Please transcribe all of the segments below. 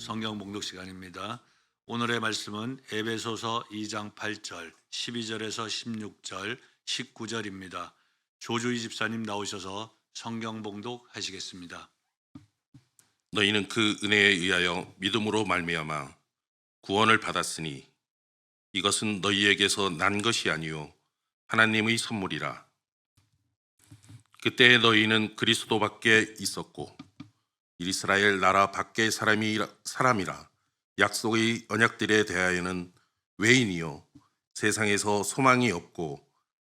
성경 봉독 시간입니다. 오늘의 말씀은 에베소서 2장 8절, 12절에서 16절, 19절입니다. 조주희 집사님 나오셔서 성경 봉독 하시겠습니다. 너희는 그 은혜에 의하여 믿음으로 말미암아 구원을 받았으니 이것은 너희에게서 난 것이 아니요 하나님의 선물이라. 그때 너희는 그리스도 밖에 있었고 이스라엘 나라 밖의 사람이라 약속의 언약들에 대하여는 외인이요 세상에서 소망이 없고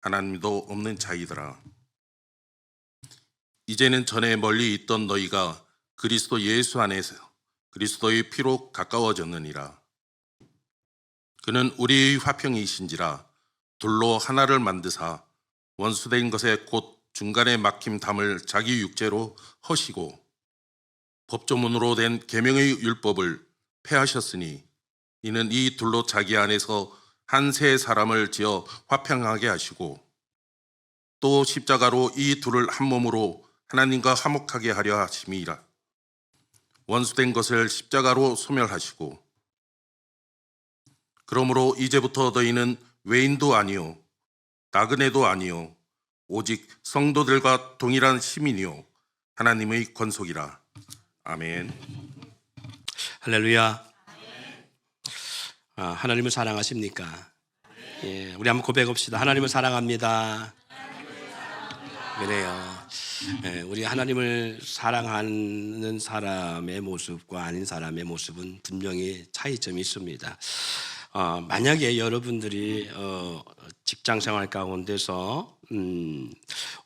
하나님도 없는 자이더라. 이제는 전에 멀리 있던 너희가 그리스도 예수 안에서 그리스도의 피로 가까워졌느니라. 그는 우리의 화평이신지라 둘로 하나를 만드사 원수된 것에 곧 중간에 막힘 담을 자기 육체로 허시고 법조문으로 된 계명의 율법을 폐하셨으니 이는 이 둘로 자기 안에서 한 새 사람을 지어 화평하게 하시고 또 십자가로 이 둘을 한 몸으로 하나님과 화목하게 하려 하심이라. 원수된 것을 십자가로 소멸하시고 그러므로 이제부터 너희는 외인도 아니요 나그네도 아니요 오직 성도들과 동일한 시민이요 하나님의 권속이라. 아멘. 할렐루야. 하나님을 사랑하십니까? 예, 우리 한번 고백합시다. 하나님을 사랑합니다. 그래요. 예, 우리 하나님을 사랑하는 사람의 모습과 아닌 사람의 모습은 분명히 차이점이 있습니다. 만약에 여러분들이 직장 생활 가운데서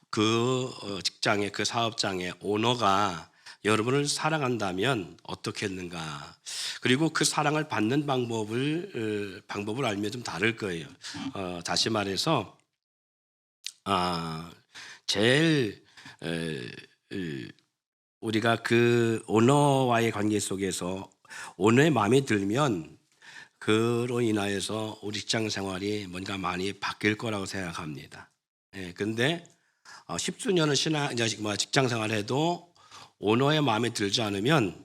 그 직장의 그 사업장의 오너가 여러분을 사랑한다면 어떻게 했는가? 그리고 그 사랑을 받는 방법을 알면 좀 다를 거예요. 다시 말해서 제일 우리가 그 오너와의 관계 속에서 오너의 마음에 들면 그로 인하여서 우리 직장 생활이 뭔가 많이 바뀔 거라고 생각합니다. 예, 근데 10수년을 직장 생활해도 오너의 마음에 들지 않으면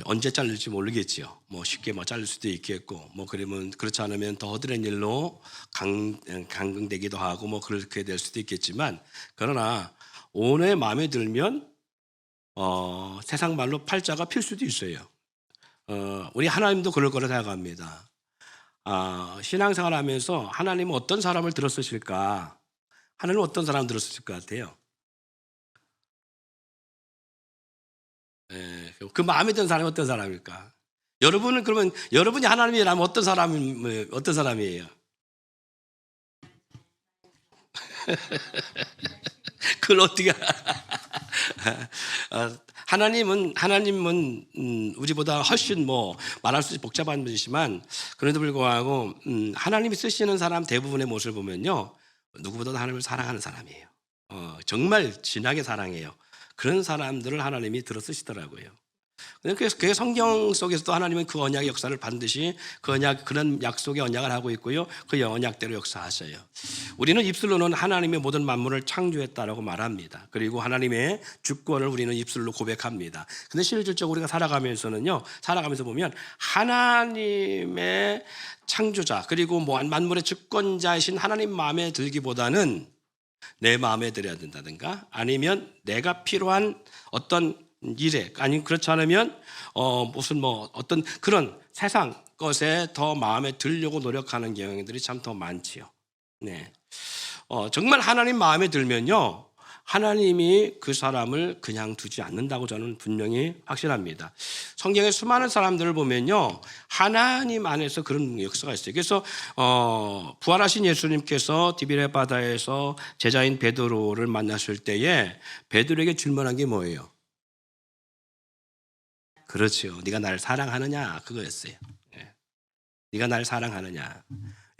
언제 잘릴지 모르겠지요. 뭐 쉽게 잘릴 수도 있겠고, 그러면 그렇지 않으면 더 허드렛 일로 강경되기도 하고 그렇게 될 수도 있겠지만, 그러나 오너의 마음에 들면 세상 말로 팔자가 필 수도 있어요. 우리 하나님도 그럴 거라 생각합니다. 신앙생활하면서 하나님은 어떤 사람을 들었으실까? 하나님은 어떤 사람을 들었을 것 같아요? 예, 그 마음에 드는 사람이 어떤 사람일까? 여러분은 그러면 여러분이 하나님이라면 어떤 사람이에요? 그걸 어떻게 하나님은 우리보다 훨씬 말할 수 없이 복잡한 분이지만 그래도 불구하고 하나님이 쓰시는 사람 대부분의 모습을 보면요 누구보다도 하나님을 사랑하는 사람이에요. 정말 진하게 사랑해요. 그런 사람들을 하나님이 들어 쓰시더라고요. 그래서 그 성경 속에서도 하나님은 그 언약의 역사를 반드시 그런 약속의 언약을 하고 있고요. 그 언약대로 역사하셔요. 우리는 입술로는 하나님의 모든 만물을 창조했다라고 말합니다. 그리고 하나님의 주권을 우리는 입술로 고백합니다. 근데 실질적으로 우리가 살아가면서 보면 하나님의 창조자 그리고 만물의 주권자이신 하나님 마음에 들기보다는 내 마음에 들어야 된다든가 아니면 내가 필요한 어떤 일에 아니면 그렇지 않으면 어떤 그런 세상 것에 더 마음에 들려고 노력하는 경향들이 참 더 많지요. 네. 정말 하나님 마음에 들면요 하나님이 그 사람을 그냥 두지 않는다고 저는 분명히 확신합니다. 성경의 수많은 사람들을 보면요 하나님 안에서 그런 역사가 있어요. 그래서 부활하신 예수님께서 디비레 바다에서 제자인 베드로를 만났을 때에 베드로에게 질문한 게 뭐예요? 그렇죠. 네가 나를 사랑하느냐 그거였어요. 네가 나를 사랑하느냐.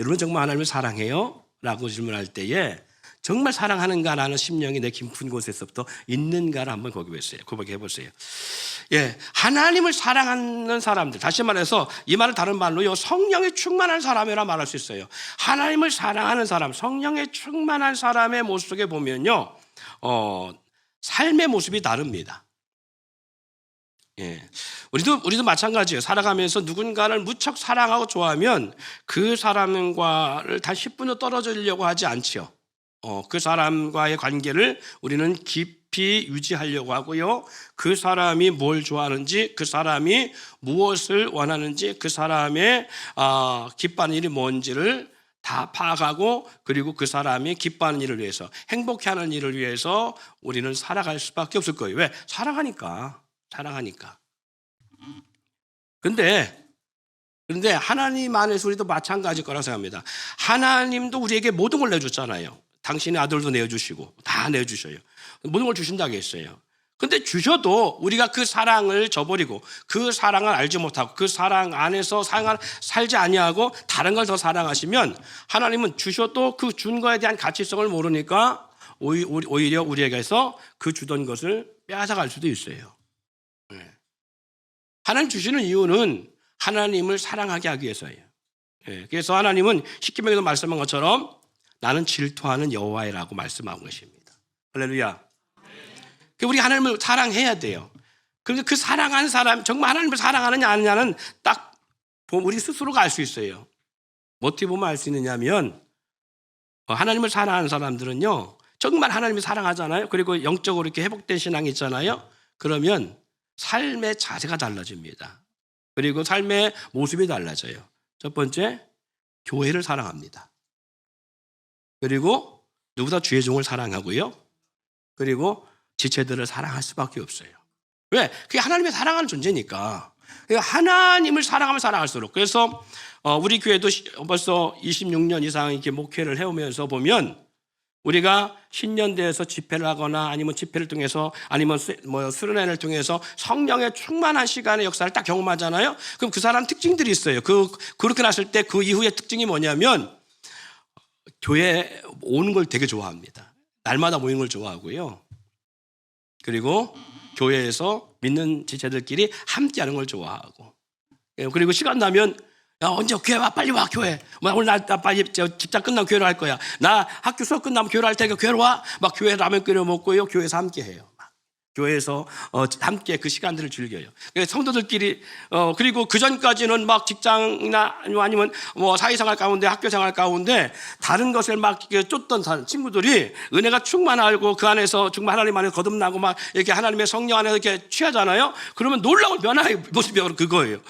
여러분 정말 하나님을 사랑해요? 라고 질문할 때에 정말 사랑하는가라는 심령이 내 깊은 곳에서부터 있는가를 한번 고백해 보세요. 예, 하나님을 사랑하는 사람들, 다시 말해서 이 말을 다른 말로요, 성령에 충만한 사람이라 말할 수 있어요. 하나님을 사랑하는 사람, 성령에 충만한 사람의 모습 속에 보면요, 삶의 모습이 다릅니다. 예. 우리도 마찬가지예요. 살아가면서 누군가를 무척 사랑하고 좋아하면 그 사람과를 단 10분도 떨어지려고 하지 않죠. 그 사람과의 관계를 우리는 깊이 유지하려고 하고요. 그 사람이 뭘 좋아하는지, 그 사람이 무엇을 원하는지, 그 사람의 기뻐하는 일이 뭔지를 다 파악하고, 그리고 그 사람이 기뻐하는 일을 위해서, 행복해하는 일을 위해서 우리는 살아갈 수밖에 없을 거예요. 왜? 사랑하니까. 그런데 하나님 안에서 우리도 마찬가지일 거라고 생각합니다. 하나님도 우리에게 모든 걸 내줬잖아요. 당신의 아들도 내주시고 다 내주셔요. 모든 걸 주신다고 했어요. 근데 주셔도 우리가 그 사랑을 저버리고 그 사랑을 알지 못하고 그 사랑 안에서 살지 아니하고 다른 걸 더 사랑하시면 하나님은 주셔도 그 준 거에 대한 가치성을 모르니까 오히려 우리에게서 그 주던 것을 빼앗아갈 수도 있어요. 하나님 주시는 이유는 하나님을 사랑하게 하기 위해서예요. 그래서 하나님은 십계명에도 말씀한 것처럼 나는 질투하는 여호와라고 말씀한 것입니다. 할렐루야. 우리 하나님을 사랑해야 돼요. 그런데 그 사랑하는 사람, 정말 하나님을 사랑하느냐 아니냐는 딱 우리 스스로가 알 수 있어요. 어떻게 보면 알 수 있느냐면 하나님을 사랑하는 사람들은요, 정말 하나님을 사랑하잖아요. 그리고 영적으로 이렇게 회복된 신앙이 있잖아요. 그러면 삶의 자세가 달라집니다. 그리고 삶의 모습이 달라져요. 첫 번째, 교회를 사랑합니다. 그리고 누구보다 주의 종을 사랑하고요. 그리고 지체들을 사랑할 수밖에 없어요. 왜? 그게 하나님의 사랑하는 존재니까. 하나님을 사랑하면 사랑할수록. 그래서 우리 교회도 벌써 26년 이상 이렇게 목회를 해오면서 보면 우리가 신년대에서 집회를 하거나 아니면 집회를 통해서 아니면 수련회를 통해서 성령의 충만한 시간의 역사를 딱 경험하잖아요. 그럼 그 사람 특징들이 있어요. 그렇게 났을 때 그 이후의 특징이 뭐냐면 교회 오는 걸 되게 좋아합니다. 날마다 모이는 걸 좋아하고요. 그리고 교회에서 믿는 지체들끼리 함께하는 걸 좋아하고, 그리고 시간 나면 야, 언제 교회 와? 빨리 와, 교회. 오늘 나 빨리 직장 끝나면 교회로 할 거야. 나 학교 수업 끝나면 교회로 할 테니까 교회로 와. 막 교회 라면 끓여 먹고요. 교회에서 함께 해요. 교회에서 함께 그 시간들을 즐겨요. 성도들끼리 그리고 그 전까지는 막 직장이나 아니면 뭐 사회생활 가운데 학교생활 가운데 다른 것을 막 쫓던 친구들이 은혜가 충만하고 그 안에서 정말 하나님 안에 거듭나고 막 이렇게 하나님의 성령 안에서 이렇게 취하잖아요. 그러면 놀라운 변화의 모습이 그거예요.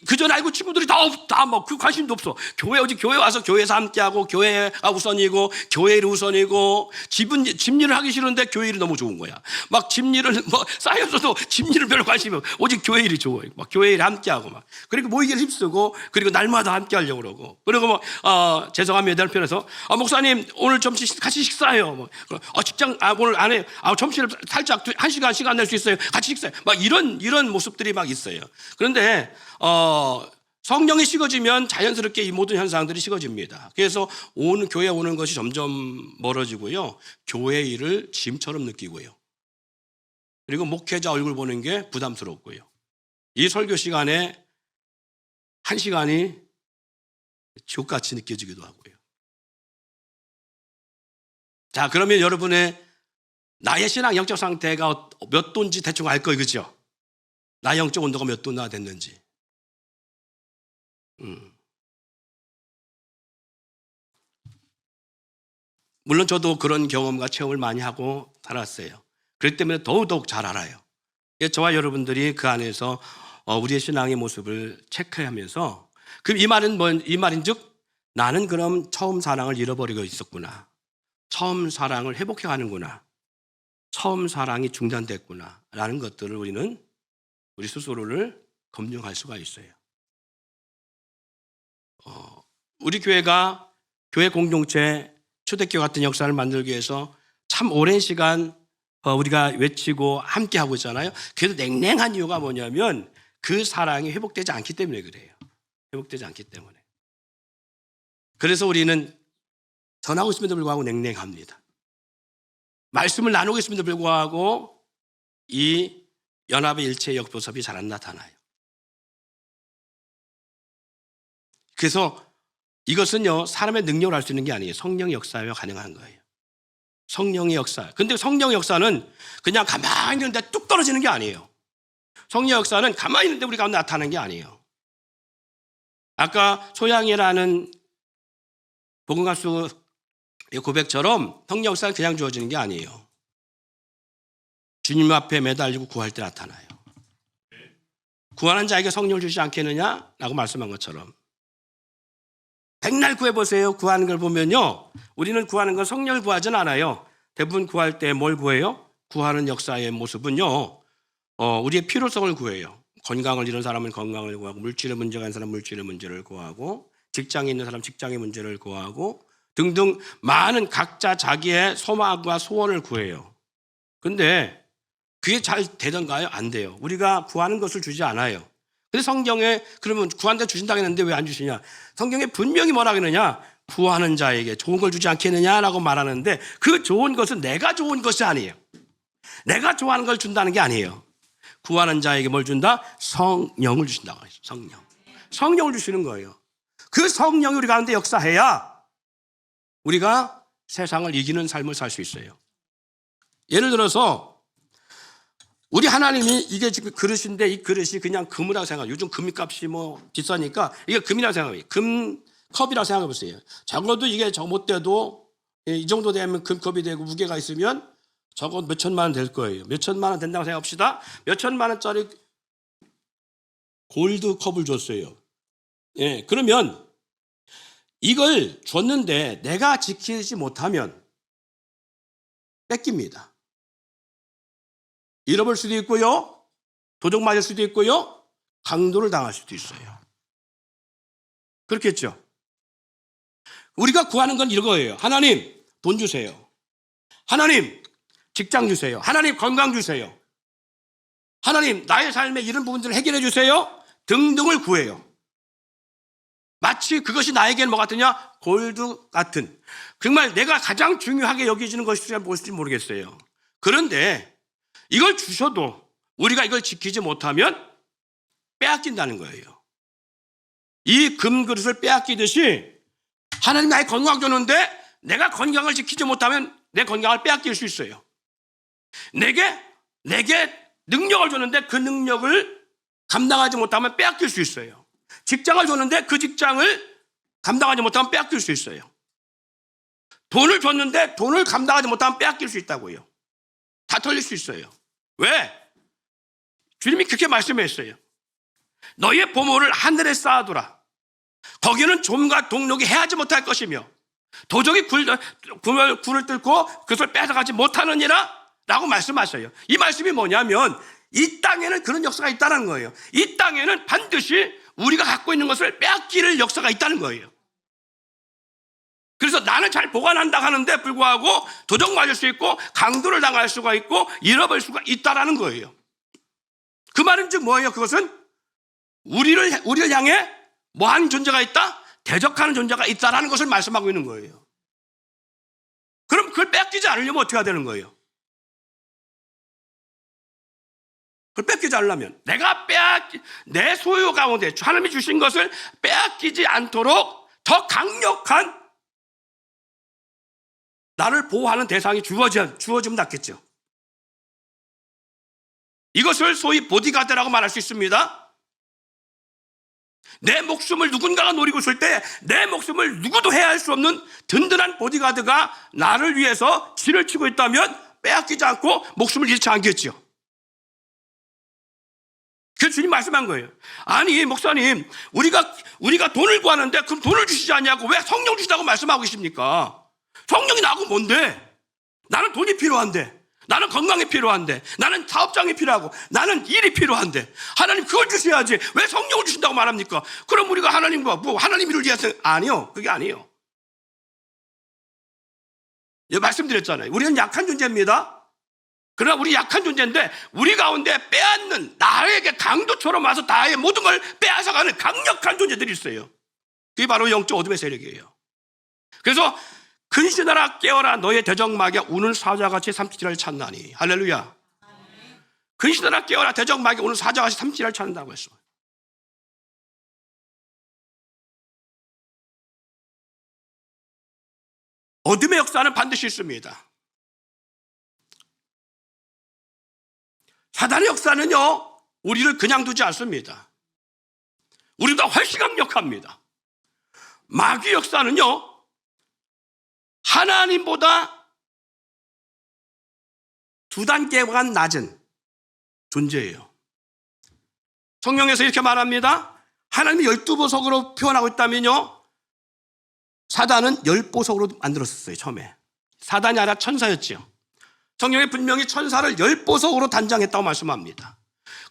그 전 알고 친구들이 다 막 그 관심도 없어. 오직 교회 와서 교회에서 함께하고 교회가 우선이고 교회 일이 우선이고 집일을 하기 싫은데 교회 일이 너무 좋은 거야. 막 집일을 쌓였어도 집일을 별로 관심이 없어. 오직 교회 일이 좋아요. 막 교회 일에 함께하고 막. 그리고 모이기를 힘쓰고 그리고 날마다 함께하려고 그러고. 그리고 죄송합니다. 다른 편에서 목사님 오늘 점심 같이 식사해요. 직장 오늘 안 해. 점심을 살짝 1시간 시간 낼 수 있어요. 같이 식사해. 막 이런 모습들이 막 있어요. 그런데 성령이 식어지면 자연스럽게 이 모든 현상들이 식어집니다. 그래서 교회 오는 것이 점점 멀어지고요. 교회 일을 짐처럼 느끼고요. 그리고 목회자 얼굴 보는 게 부담스럽고요. 이 설교 시간에 1시간이 지옥같이 느껴지기도 하고요. 자, 그러면 여러분의 나의 신앙 영적 상태가 몇 도인지 대충 알 거예요. 그죠? 나의 영적 온도가 몇 도나 됐는지. 물론 저도 그런 경험과 체험을 많이 하고 살았어요. 그렇기 때문에 더더욱 잘 알아요. 저와 여러분들이 그 안에서 우리의 신앙의 모습을 체크하면서 그럼 이 말인즉 나는 그럼 처음 사랑을 잃어버리고 있었구나. 처음 사랑을 회복해 가는구나. 처음 사랑이 중단됐구나. 라는 것들을 우리는 우리 스스로를 검증할 수가 있어요. 우리 교회가 교회 공동체 초대교회 같은 역사를 만들기 위해서 참 오랜 시간 우리가 외치고 함께 하고 있잖아요. 그래도 냉랭한 이유가 뭐냐면 그 사랑이 회복되지 않기 때문에 그래요. 회복되지 않기 때문에. 그래서 우리는 전하고 있음에도 불구하고 냉랭합니다. 말씀을 나누고 있음에도 불구하고 이 연합의 일체의 역보섭이 잘 안 나타나요. 그래서 이것은요, 사람의 능력으로 할 수 있는 게 아니에요. 성령의 역사에 가능한 거예요. 성령의 역사. 근데 성령의 역사는 그냥 가만히 있는데 뚝 떨어지는 게 아니에요. 성령 역사는 가만히 있는데 우리 가운데 나타나는 게 아니에요. 아까 소양이라는 복음가수의 고백처럼 성령 역사는 그냥 주어지는 게 아니에요. 주님 앞에 매달리고 구할 때 나타나요. 구하는 자에게 성령을 주지 않겠느냐라고 말씀한 것처럼 백날 구해보세요. 구하는 걸 보면요, 우리는 구하는 건 성령을 구하진 않아요. 대부분 구할 때 뭘 구해요? 구하는 역사의 모습은요, 우리의 필요성을 구해요. 건강을 잃은 사람은 건강을 구하고, 물질의 문제가 있는 사람은 물질의 문제를 구하고, 직장에 있는 사람은 직장의 문제를 구하고 등등 많은 각자 자기의 소망과 소원을 구해요. 근데 그게 잘 되던가요? 안 돼요. 우리가 구하는 것을 주지 않아요. 근데 성경에 그러면 구한다 주신다고 했는데 왜 안 주시냐? 성경에 분명히 뭐라 그러느냐? 구하는 자에게 좋은 걸 주지 않겠느냐라고 말하는데, 그 좋은 것은 내가 좋은 것이 아니에요. 내가 좋아하는 걸 준다는 게 아니에요. 구하는 자에게 뭘 준다? 성령을 주신다고 해요. 성령을 주시는 거예요. 그 성령이 우리 가운데 역사해야 우리가 세상을 이기는 삶을 살 수 있어요. 예를 들어서 우리 하나님이 이게 지금 그릇인데, 이 그릇이 그냥 금이라고 생각해요. 요즘 금값이 비싸니까 이게 금이라고 생각해요. 금컵이라고 생각해 보세요. 적어도 이게 잘못돼도 이 정도 되면 금컵이 되고 무게가 있으면 적어도 몇 천만 원 될 거예요. 몇 천만 원 된다고 생각합시다. 몇 천만 원짜리 골드 컵을 줬어요. 예, 그러면 이걸 줬는데 내가 지키지 못하면 뺏깁니다. 잃어버릴 수도 있고요, 도둑 맞을 수도 있고요, 강도를 당할 수도 있어요. 그렇겠죠? 우리가 구하는 건 이거예요. 하나님, 돈 주세요. 하나님, 직장 주세요. 하나님, 건강 주세요. 하나님, 나의 삶의 이런 부분들을 해결해 주세요. 등등을 구해요. 마치 그것이 나에게는 뭐 같으냐? 골드 같은, 정말 내가 가장 중요하게 여기지는 것일지 무엇일지 모르겠어요. 그런데 이걸 주셔도 우리가 이걸 지키지 못하면 빼앗긴다는 거예요. 이 금그릇을 빼앗기듯이 하나님 나의 건강 줬는데 내가 건강을 지키지 못하면 내 건강을 빼앗길 수 있어요. 내게 능력을 줬는데 그 능력을 감당하지 못하면 빼앗길 수 있어요. 직장을 줬는데 그 직장을 감당하지 못하면 빼앗길 수 있어요. 돈을 줬는데 돈을 감당하지 못하면 빼앗길 수 있다고요. 다 털릴 수 있어요. 왜? 주님이 그렇게 말씀했어요. 너의 보물을 하늘에 쌓아두라. 거기는 좀과 동력이 해하지 못할 것이며 도적이 굴을 뚫고 그것을 뺏어가지 못하느니라 라고 말씀하셔요. 이 말씀이 뭐냐면 이 땅에는 그런 역사가 있다는 거예요. 이 땅에는 반드시 우리가 갖고 있는 것을 빼앗길 역사가 있다는 거예요. 그래서 나는 잘 보관한다 하는데 불구하고 도적 맞을 수 있고 강도를 당할 수가 있고 잃어버릴 수가 있다라는 거예요. 그 말은 즉 뭐예요? 그것은 우리를 향해 뭐하는 존재가 있다? 대적하는 존재가 있다라는 것을 말씀하고 있는 거예요. 그럼 그걸 빼앗기지 않으려면 어떻게 해야 되는 거예요? 그걸 뺏기지 않으려면 내 소유 가운데 하나님이 주신 것을 빼앗기지 않도록 더 강력한 나를 보호하는 대상이 주어지면 낫겠죠. 이것을 소위 보디가드라고 말할 수 있습니다. 내 목숨을 누군가가 노리고 있을 때 내 목숨을 누구도 해할 수 없는 든든한 보디가드가 나를 위해서 진을 치고 있다면 빼앗기지 않고 목숨을 잃지 않겠죠. 그래서 주님 말씀한 거예요. 아니 목사님, 우리가 돈을 구하는데 그럼 돈을 주시지 않냐고 왜 성령 주시다고 말씀하고 계십니까? 성령이 나하고 뭔데? 나는 돈이 필요한데, 나는 건강이 필요한데, 나는 사업장이 필요하고, 나는 일이 필요한데 하나님 그걸 주셔야지 왜 성령을 주신다고 말합니까? 그럼 우리가 하나님과 하나님 일을 위해서 아니요, 그게 아니에요. 말씀드렸잖아요. 우리는 약한 존재입니다. 그러나 우리 약한 존재인데 우리 가운데 빼앗는, 나에게 강도처럼 와서 나의 모든 걸 빼앗아가는 강력한 존재들이 있어요. 그게 바로 영적 어둠의 세력이에요. 그래서 근신하라 깨어라 너의 대적마귀가 우는 사자같이 삼키기를 찾나니. 할렐루야. 근신하라 깨어라 대적마귀가 우는 사자같이 삼키기를 찾는다고 했어. 어둠의 역사는 반드시 있습니다. 사단의 역사는요, 우리를 그냥 두지 않습니다. 우리보다 훨씬 강력합니다. 마귀 역사는요, 하나님보다 두 단계가 낮은 존재예요. 성경에서 이렇게 말합니다. 하나님이 12보석으로 표현하고 있다면요, 사단은 10보석으로 만들었어요. 처음에 사단이 아니라 천사였죠. 성경에 분명히 천사를 10보석으로 단장했다고 말씀합니다.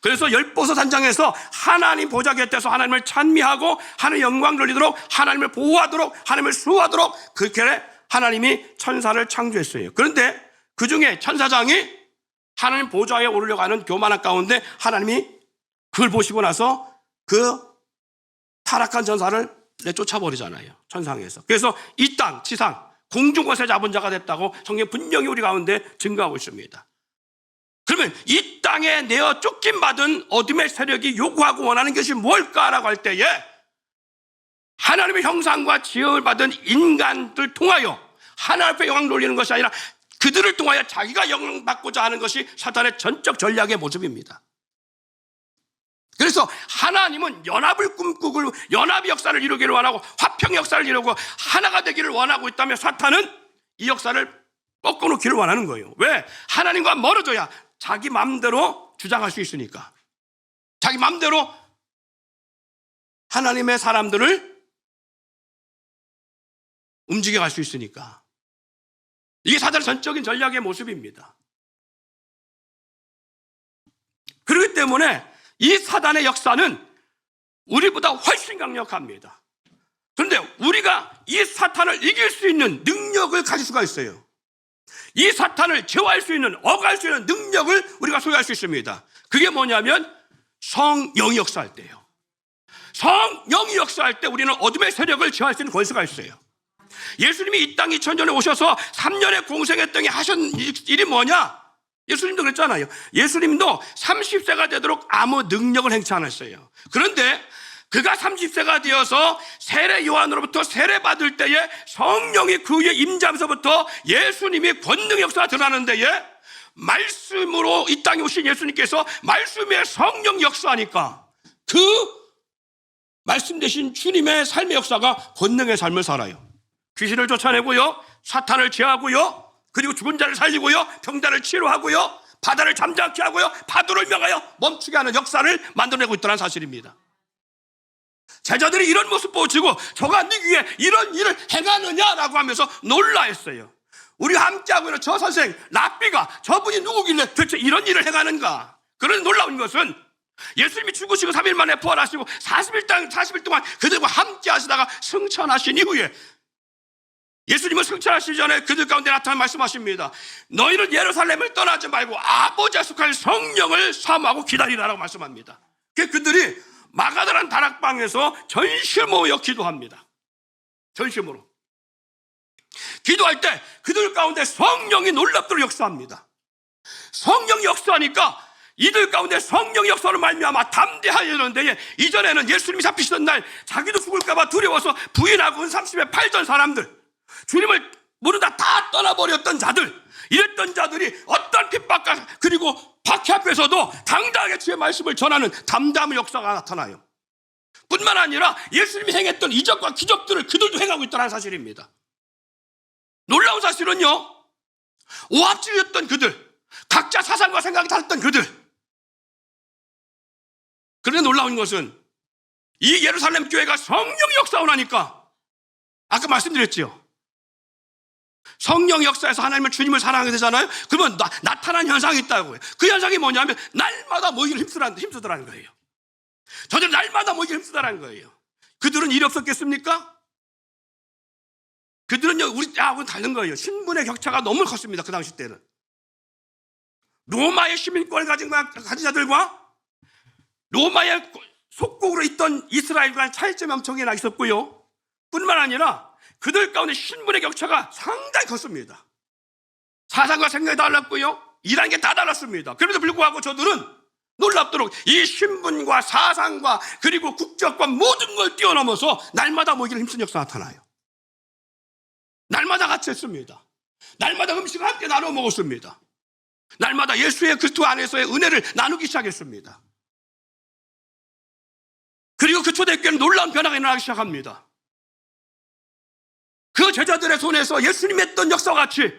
그래서 10보석 단장해서 하나님 보좌 곁에서 하나님을 찬미하고 하나님의 영광 돌리도록, 하나님을 보호하도록, 하나님을 수호하도록 그렇게 하나님이 천사를 창조했어요. 그런데 그 중에 천사장이 하나님 보좌에 오르려가는 교만한 가운데 하나님이 그걸 보시고 나서 그 타락한 천사를 내쫓아버리잖아요. 천상에서. 그래서 이 땅, 지상, 공중것에 잡은 자가 됐다고 성경 분명히 우리 가운데 증거하고 있습니다. 그러면 이 땅에 내어 쫓김받은 어둠의 세력이 요구하고 원하는 것이 뭘까라고 할 때에 하나님의 형상과 지음을 받은 인간들 통하여 하나님 앞에 영광 돌리는 것이 아니라 그들을 통하여 자기가 영광받고자 하는 것이 사탄의 전적 전략의 모습입니다. 그래서 하나님은 연합을 꿈꾸고 연합의 역사를 이루기를 원하고 화평의 역사를 이루고 하나가 되기를 원하고 있다면 사탄은 이 역사를 꺾어놓기를 원하는 거예요. 왜? 하나님과 멀어져야 자기 마음대로 주장할 수 있으니까. 자기 마음대로 하나님의 사람들을 움직여 갈 수 있으니까. 이게 사단의 전적인 전략의 모습입니다. 그렇기 때문에 이 사단의 역사는 우리보다 훨씬 강력합니다. 그런데 우리가 이 사탄을 이길 수 있는 능력을 가질 수가 있어요. 이 사탄을 제어할 수 있는, 억할 수 있는 능력을 우리가 소유할 수 있습니다. 그게 뭐냐면 성령이 역사할 때예요. 성령이 역사할 때 우리는 어둠의 세력을 제어할 수 있는 권세가 있어요. 예수님이 이 땅 2000년에 오셔서 3년의 공생했더니 하신 일이 뭐냐? 예수님도 그랬잖아요. 예수님도 30세가 되도록 아무 능력을 행치 않았어요. 그런데 그가 30세가 되어서 세례 요한으로부터 세례받을 때에 성령이 그 위에 임자면서부터 예수님이 권능 역사가 드러나는 데에 말씀으로 이 땅에 오신 예수님께서 말씀의 성령 역사하니까 그 말씀 대신 주님의 삶의 역사가 권능의 삶을 살아요. 귀신을 쫓아내고요, 사탄을 제하고요, 그리고 죽은 자를 살리고요, 병자를 치료하고요, 바다를 잠잠케 하고요, 파도를 명하여 멈추게 하는 역사를 만들어내고 있다는 사실입니다. 제자들이 이런 모습 보시고 저가 네 위에 이런 일을 행하느냐라고 하면서 놀라했어요. 우리와 함께하고 있는 저 선생 랍비가 저분이 누구길래 도대체 이런 일을 행하는가. 그런 놀라운 것은 예수님이 죽으시고 3일 만에 부활하시고 40일 동안 그들과 함께 하시다가 승천하신 이후에 예수님은 승천하시기 전에 그들 가운데 나타나 말씀하십니다. 너희는 예루살렘을 떠나지 말고 아버지 약속할 성령을 사모하고 기다리라라고 말씀합니다. 그들이 마가다란 다락방에서 전심을 모여 기도합니다. 전심으로 기도할 때 그들 가운데 성령이 놀랍도록 역사합니다. 성령이 역사하니까 이들 가운데 성령의 역사로 말미암아 담대하여 이르는데, 이전에는 예수님이 잡히시던 날 자기도 죽을까 봐 두려워서 부인하고 은삼십에 팔던 사람들, 주님을 모르다 다 떠나버렸던 자들, 이랬던 자들이 어떤 핍박과 그리고 박해 앞에서도 당당하게 주의 말씀을 전하는 담담의 역사가 나타나요. 뿐만 아니라 예수님이 행했던 이적과 기적들을 그들도 행하고 있다는 사실입니다. 놀라운 사실은요, 오합지였던 그들, 각자 사상과 생각이 다르던 그들. 그런데 놀라운 것은 이 예루살렘 교회가 성령의 역사を하니까, 아까 말씀드렸죠, 성령 역사에서 하나님을, 주님을 사랑하게 되잖아요. 그러면 나타난 현상이 있다고요. 그 현상이 뭐냐면 날마다 모이기를 힘쓰더라는 거예요. 저들 날마다 모이기를 힘쓰더라는 거예요. 그들은 일이 없었겠습니까? 그들은요, 우리하고는 다른 거예요. 신분의 격차가 너무 컸습니다. 그 당시 때는 로마의 시민권을 가진 자들과 로마의 속국으로 있던 이스라엘과의 차이점이 엄청나게 있었고요. 뿐만 아니라 그들 가운데 신분의 격차가 상당히 컸습니다. 사상과 생각이 달랐고요, 일하는 게 다 달랐습니다. 그럼에도 불구하고 저들은 놀랍도록 이 신분과 사상과 그리고 국적과 모든 걸 뛰어넘어서 날마다 모이기를 힘쓴 역사가 나타나요. 날마다 같이 했습니다. 날마다 음식을 함께 나눠 먹었습니다. 날마다 예수의 그리스도 안에서의 은혜를 나누기 시작했습니다. 그리고 그 초대교회는 놀라운 변화가 일어나기 시작합니다. 그 제자들의 손에서 예수님이 했던 역사와 같이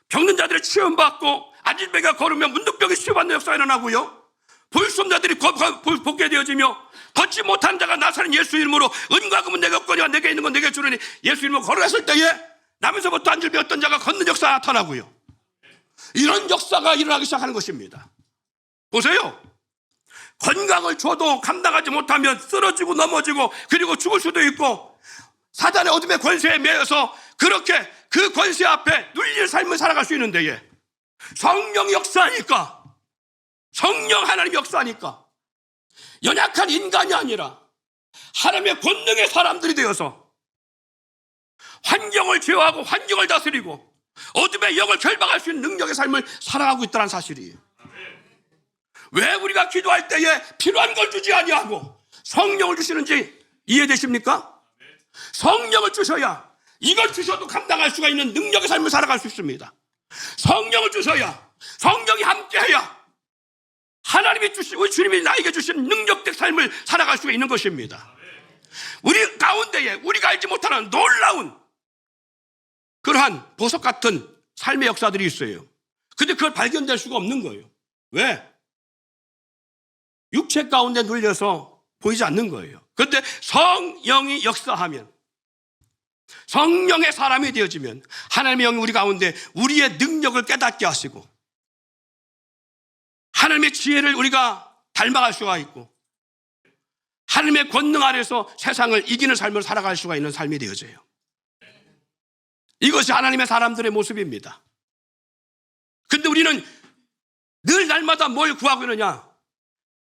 병든 자들이 치유받고 안진병이가 걸으며 문둥병이 치유받는 역사가 일어나고요. 볼 수 없는 자들이 복게 되어지며 걷지 못하는 자가 나사는 예수 이름으로 은과 금은 내게 없거니와 내게 있는 건 내게 주르니 예수 이름으로 걸어갔을 때에 남에서부터 안질병 어떤 자가 걷는 역사가 나타나고요. 이런 역사가 일어나기 시작하는 것입니다. 보세요. 건강을 줘도 감당하지 못하면 쓰러지고 넘어지고 그리고 죽을 수도 있고 사단의 어둠의 권세에 매여서 그렇게 그 권세 앞에 눌릴 삶을 살아갈 수 있는 데에 성령 역사하니까, 성령 하나님 역사하니까 연약한 인간이 아니라 하나님의 권능의 사람들이 되어서 환경을 제어하고 환경을 다스리고 어둠의 영을 결박할 수 있는 능력의 삶을 살아가고 있다는 사실이에요. 왜 우리가 기도할 때에 필요한 걸 주지 아니하고 성령을 주시는지 이해되십니까? 성령을 주셔야 이걸 주셔도 감당할 수가 있는 능력의 삶을 살아갈 수 있습니다. 성령을 주셔야, 성령이 함께해야 하나님이 주신, 우리 주님이 나에게 주신 능력적 삶을 살아갈 수가 있는 것입니다. 우리 가운데에 우리가 알지 못하는 놀라운 그러한 보석 같은 삶의 역사들이 있어요. 근데 그걸 발견될 수가 없는 거예요. 왜? 육체 가운데 눌려서 보이지 않는 거예요. 그런데 성령이 역사하면, 성령의 사람이 되어지면 하나님의 영이 우리 가운데 우리의 능력을 깨닫게 하시고 하나님의 지혜를 우리가 닮아갈 수가 있고 하나님의 권능 아래서 세상을 이기는 삶을 살아갈 수가 있는 삶이 되어져요. 이것이 하나님의 사람들의 모습입니다. 근데 우리는 늘 날마다 뭘 구하고 있느냐?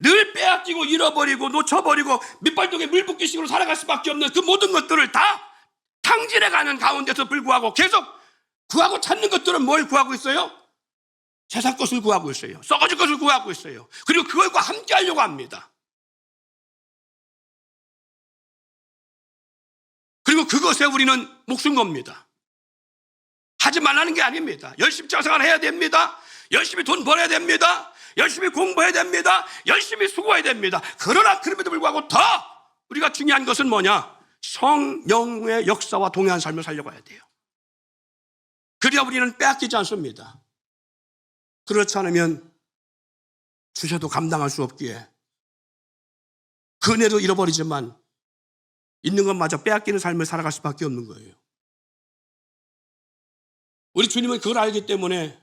늘 빼앗기고 잃어버리고 놓쳐버리고 밑발동에 물 붓기식으로 살아갈 수밖에 없는 그 모든 것들을 다 탕진해가는 가운데서 불구하고 계속 구하고 찾는 것들은 뭘 구하고 있어요? 세상 것을 구하고 있어요. 썩어질 것을 구하고 있어요. 그리고 그것과 함께 하려고 합니다. 그리고 그것에 우리는 목숨 겁니다. 하지 말라는 게 아닙니다. 열심히 장사를 해야 됩니다. 열심히 돈 벌어야 됩니다. 열심히 공부해야 됩니다. 열심히 수고해야 됩니다. 그러나 그럼에도 불구하고 더 우리가 중요한 것은 뭐냐? 성령의 역사와 동행한 삶을 살려고 해야 돼요. 그래야 우리는 빼앗기지 않습니다. 그렇지 않으면 주셔도 감당할 수 없기에 그 은혜도 잃어버리지만 있는 것마저 빼앗기는 삶을 살아갈 수밖에 없는 거예요. 우리 주님은 그걸 알기 때문에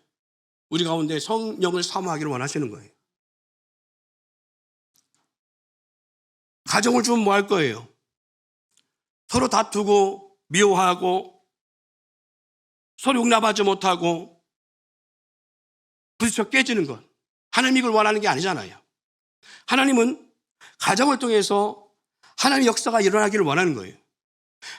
우리 가운데 성령을 사모하기를 원하시는 거예요. 가정을 주면 뭐 할 거예요? 서로 다투고 미워하고 서로 용납하지 못하고 부딪혀 깨지는 것. 하나님이 이걸 원하는 게 아니잖아요. 하나님은 가정을 통해서 하나님의 역사가 일어나기를 원하는 거예요.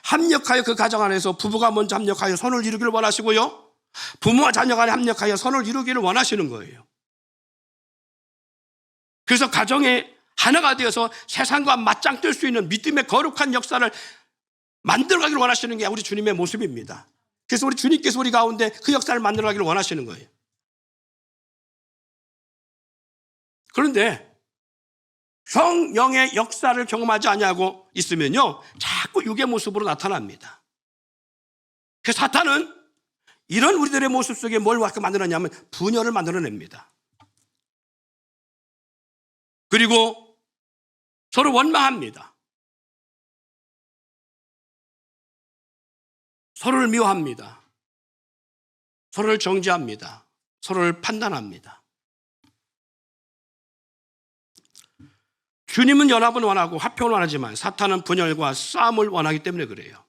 합력하여 그 가정 안에서 부부가 먼저 합력하여 선을 이루기를 원하시고요. 부모와 자녀 간에 합력하여 선을 이루기를 원하시는 거예요. 그래서 가정에 하나가 되어서 세상과 맞짱 뜰 수 있는 믿음의 거룩한 역사를 만들어가기를 원하시는 게 우리 주님의 모습입니다. 그래서 우리 주님께서 우리 가운데 그 역사를 만들어가기를 원하시는 거예요. 그런데 성령의 역사를 경험하지 아니하고 있으면요, 자꾸 육의 모습으로 나타납니다. 그래서 사탄은 이런 우리들의 모습 속에 뭘 만들어내냐면 분열을 만들어냅니다. 그리고 서로 원망합니다. 서로를 미워합니다. 서로를 정죄합니다. 서로를 판단합니다. 주님은 연합은 원하고 화평을 원하지만 사탄은 분열과 싸움을 원하기 때문에 그래요.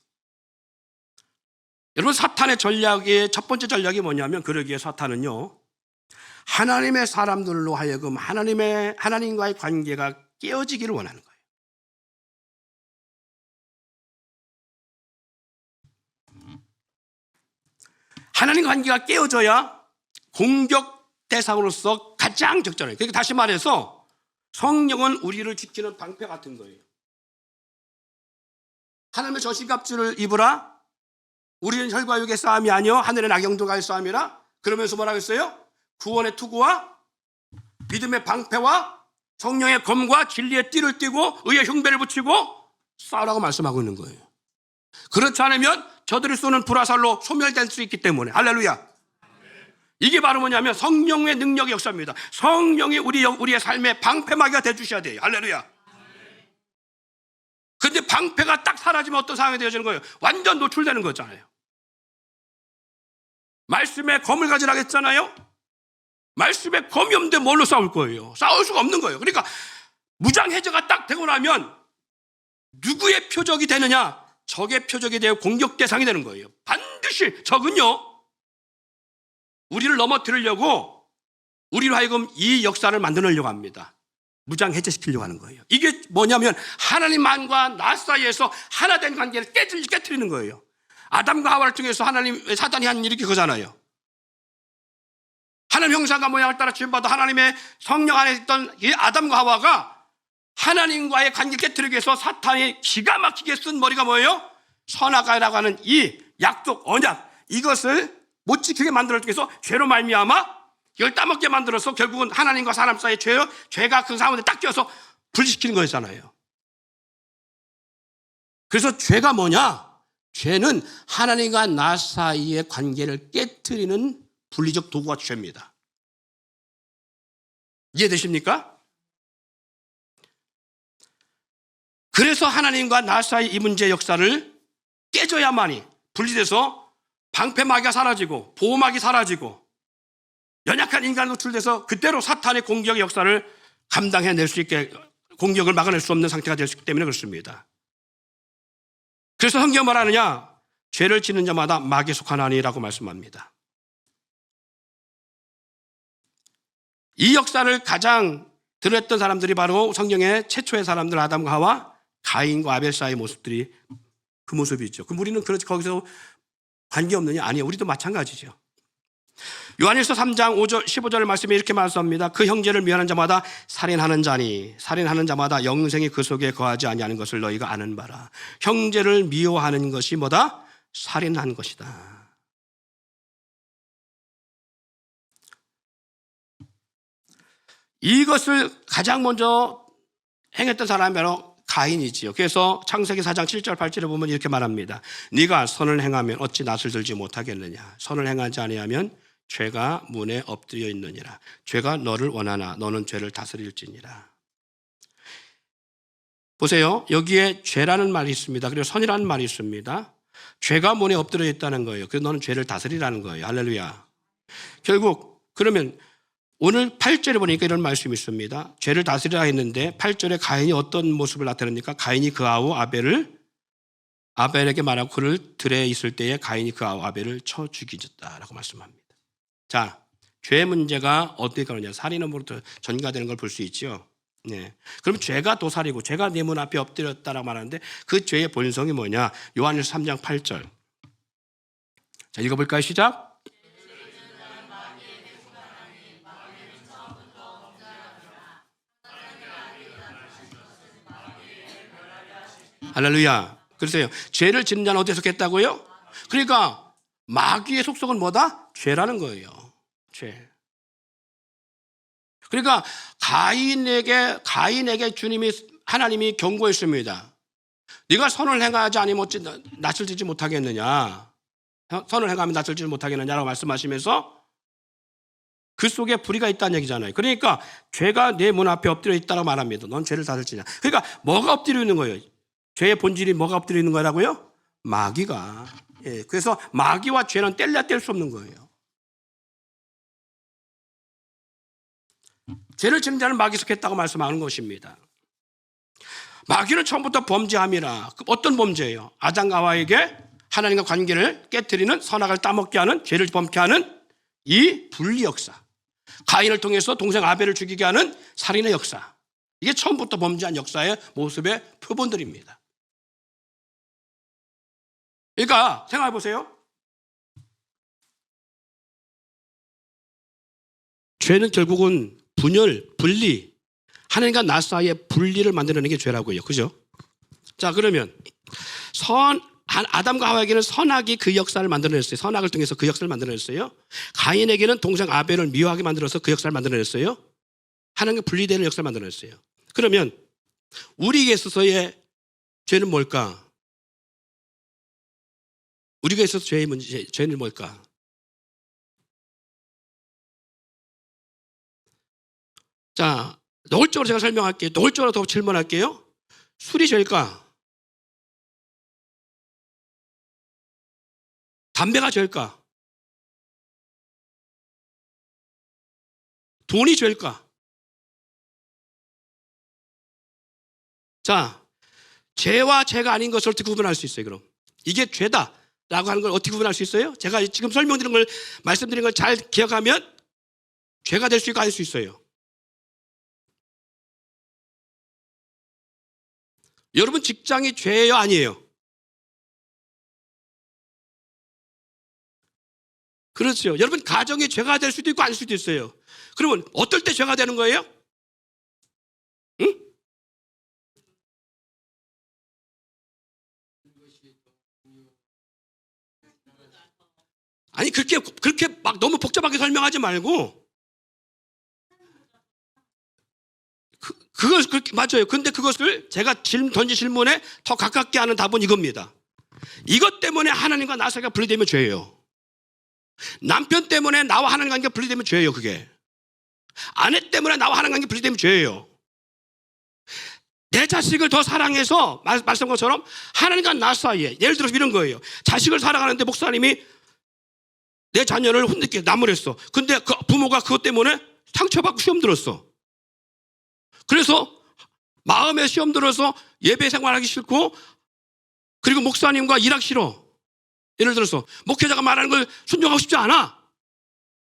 여러분, 사탄의 전략의 첫 번째 전략이 뭐냐면, 그러기에 사탄은요, 하나님의 사람들로 하여금 하나님과의 관계가 깨어지기를 원하는 거예요. 하나님 관계가 깨어져야 공격 대상으로서 가장 적절해요. 그러니까 다시 말해서 성령은 우리를 지키는 방패 같은 거예요. 하나님의 저신갑주를 입으라. 우리는 혈과 육의 싸움이 아니요 하늘의 나경도가의 싸움이라. 그러면서 뭐라고 했어요? 구원의 투구와 믿음의 방패와 성령의 검과 진리의 띠를 띠고 의의 흉배를 붙이고 싸우라고 말씀하고 있는 거예요. 그렇지 않으면 저들이 쏘는 불화살로 소멸될 수 있기 때문에. 할렐루야. 이게 바로 뭐냐면 성령의 능력의 역사입니다. 성령이 우리의 삶의 방패막이가 되어주셔야 돼요. 할렐루야. 근데 방패가 딱 사라지면 어떤 상황이 되어지는 거예요? 완전 노출되는 거잖아요. 말씀에 검을 가지라고 했잖아요. 말씀에 검이 없는데 뭘로 싸울 거예요? 싸울 수가 없는 거예요. 그러니까 무장해제가 딱 되고 나면 누구의 표적이 되느냐? 적의 표적이 되어 공격 대상이 되는 거예요. 반드시 적은요, 우리를 넘어뜨리려고 우리로 하여금 이 역사를 만들려고 합니다. 무장해제시키려고 하는 거예요. 이게 뭐냐면 하나님만과 나 사이에서 하나 된 관계를 깨뜨리는 거예요. 아담과 하와를 통해서 사단이 한 일이 그거잖아요. 하나님 형상과 모양을 따라 지음받아 하나님의 성령 안에 있던 이 아담과 하와가 하나님과의 관계를 깨뜨리기 위해서 사탄이 기가 막히게 쓴 머리가 뭐예요? 선악과라고 하는 이 약속, 언약, 이것을 못 지키게 만들었기 위해서 죄로 말미암아 이걸 따먹게 만들어서 결국은 하나님과 사람 사이의 죄가 그 사람한테 딱 껴서 분리시키는 거였잖아요. 그래서 죄가 뭐냐? 죄는 하나님과 나 사이의 관계를 깨트리는 분리적 도구가 죄입니다. 이해되십니까? 그래서 하나님과 나 사이 이 문제의 역사를 깨져야만이 분리돼서 방패막이가 사라지고 보호막이 사라지고 연약한 인간이 노출돼서 그대로 사탄의 공격의 역사를 감당해낼 수 있게 공격을 막아낼 수 없는 상태가 될 수 있기 때문에 그렇습니다. 그래서 성경은 말하느냐? 죄를 짓는 자마다 마귀에 속하나니라고 말씀합니다. 이 역사를 가장 드러냈던 사람들이 바로 성경의 최초의 사람들 아담과 하와, 가인과 아벨 사이의 모습들이 그 모습이죠. 그럼 우리는 그렇지 거기서 관계없느냐? 아니에요. 우리도 마찬가지죠. 요한일서 3장 15절 말씀에 이렇게 말씀합니다. 그 형제를 미워하는 자마다 살인하는 자니 살인하는 자마다 영생이 그 속에 거하지 아니하는 것을 너희가 아는 바라. 형제를 미워하는 것이 뭐다? 살인한 것이다. 이것을 가장 먼저 행했던 사람이 바로 가인이지요. 그래서 창세기 4장 7절 8절에 보면 이렇게 말합니다. 네가 선을 행하면 어찌 낯을 들지 못하겠느냐? 선을 행하지 아니하면 죄가 문에 엎드려 있느니라. 죄가 너를 원하나 너는 죄를 다스릴지니라. 보세요. 여기에 죄라는 말이 있습니다. 그리고 선이라는 말이 있습니다. 죄가 문에 엎드려 있다는 거예요. 그래서 너는 죄를 다스리라는 거예요. 할렐루야. 결국 그러면 오늘 8절에 보니까 이런 말씀이 있습니다. 죄를 다스리라 했는데 8절에 가인이 어떤 모습을 나타냅니까? 가인이 그 아우 아벨에게 말하고 그를 들에 있을 때에 가인이 그 아우 아벨을 쳐 죽이셨다라고 말씀합니다. 자, 죄 문제가 어떻게 가느냐? 살인으로부터 전가되는 걸 볼 수 있죠. 네. 그럼 죄가 도살이고 죄가 내 문 앞에 엎드렸다라고 말하는데 그 죄의 본성이 뭐냐? 요한일서 3장 8절. 자, 읽어볼까요? 시작. 할렐루야. 그러세요. 죄를 짓는 자는 어디에 속했다고요? 그러니까 마귀의 속성은 뭐다? 죄라는 거예요. 죄. 그러니까 가인에게 하나님이 경고했습니다. 네가 선을 행하지 않으면 어찌 낯을 들지 못하겠느냐? 선을 행하면 낯을 들지 못하겠느냐라고 말씀하시면서 그 속에 불의가 있다는 얘기잖아요. 그러니까 죄가 내 문 앞에 엎드려 있다고 말합니다. 넌 죄를 다스리냐? 그러니까 뭐가 엎드려 있는 거예요? 죄의 본질이 뭐가 엎드려 있는 거라고요? 마귀가. 예, 그래서 마귀와 죄는 뗄래야 뗄 수 없는 거예요. 죄를 짓는 자는 마귀에 속했다고 말씀하는 것입니다. 마귀는 처음부터 범죄함이라. 어떤 범죄예요? 아담과 하와에게 하나님과 관계를 깨뜨리는, 선악을 따먹게 하는, 죄를 범케 하는 이 분리 역사. 가인을 통해서 동생 아벨을 죽이게 하는 살인의 역사. 이게 처음부터 범죄한 역사의 모습의 표본들입니다. 그러니까 생각해 보세요. 죄는 결국은 분리, 하나님과 나 사이의 분리를 만들어내는 게 죄라고요. 그죠? 자, 그러면 아담과 하와에게는 선악이 그 역사를 만들어냈어요. 선악을 통해서 그 역사를 만들어냈어요. 가인에게는 동생 아벨을 미워하게 만들어서 그 역사를 만들어냈어요. 하나님과 분리되는 역사를 만들어냈어요. 그러면 우리에게 있어서의 죄는 뭘까? 우리가 있어서 죄의 문제, 죄는 뭘까? 자, 노골적으로 제가 설명할게요. 노골적으로 더 질문할게요. 술이 죄일까? 담배가 죄일까? 돈이 죄일까? 자, 죄와 죄가 아닌 것을 어떻게 구분할 수 있어요, 그럼? 이게 죄다라고 하는 걸 어떻게 구분할 수 있어요? 제가 지금 설명드린 걸, 말씀드린 걸 잘 기억하면 죄가 될 수 있고 아닐 수 있어요. 여러분 직장이 죄예요, 아니에요? 그렇죠. 여러분 가정이 죄가 될 수도 있고 아닐 수도 있어요. 그러면 어떨 때 죄가 되는 거예요? 응? 아니 그렇게 막 너무 복잡하게 설명하지 말고 그걸 그렇게 맞아요. 근데 그것을 제가 던진 질문에 더 가깝게 하는 답은 이겁니다. 이것 때문에 하나님과 나 사이가 분리되면 죄예요. 남편 때문에 나와 하나님 관계가 분리되면 죄예요. 그게 아내 때문에 나와 하나님 관계가 분리되면 죄예요. 내 자식을 더 사랑해서 말씀한 것처럼 하나님과 나 사이에, 예를 들어서 이런 거예요. 자식을 사랑하는데 목사님이 내 자녀를 혼내게 나무랬어. 근데 그 부모가 그것 때문에 상처받고 시험 들었어. 그래서 마음에 시험 들어서 예배 생활하기 싫고, 그리고 목사님과 일하기 싫어. 예를 들어서 목회자가 말하는 걸 순종하고 싶지 않아.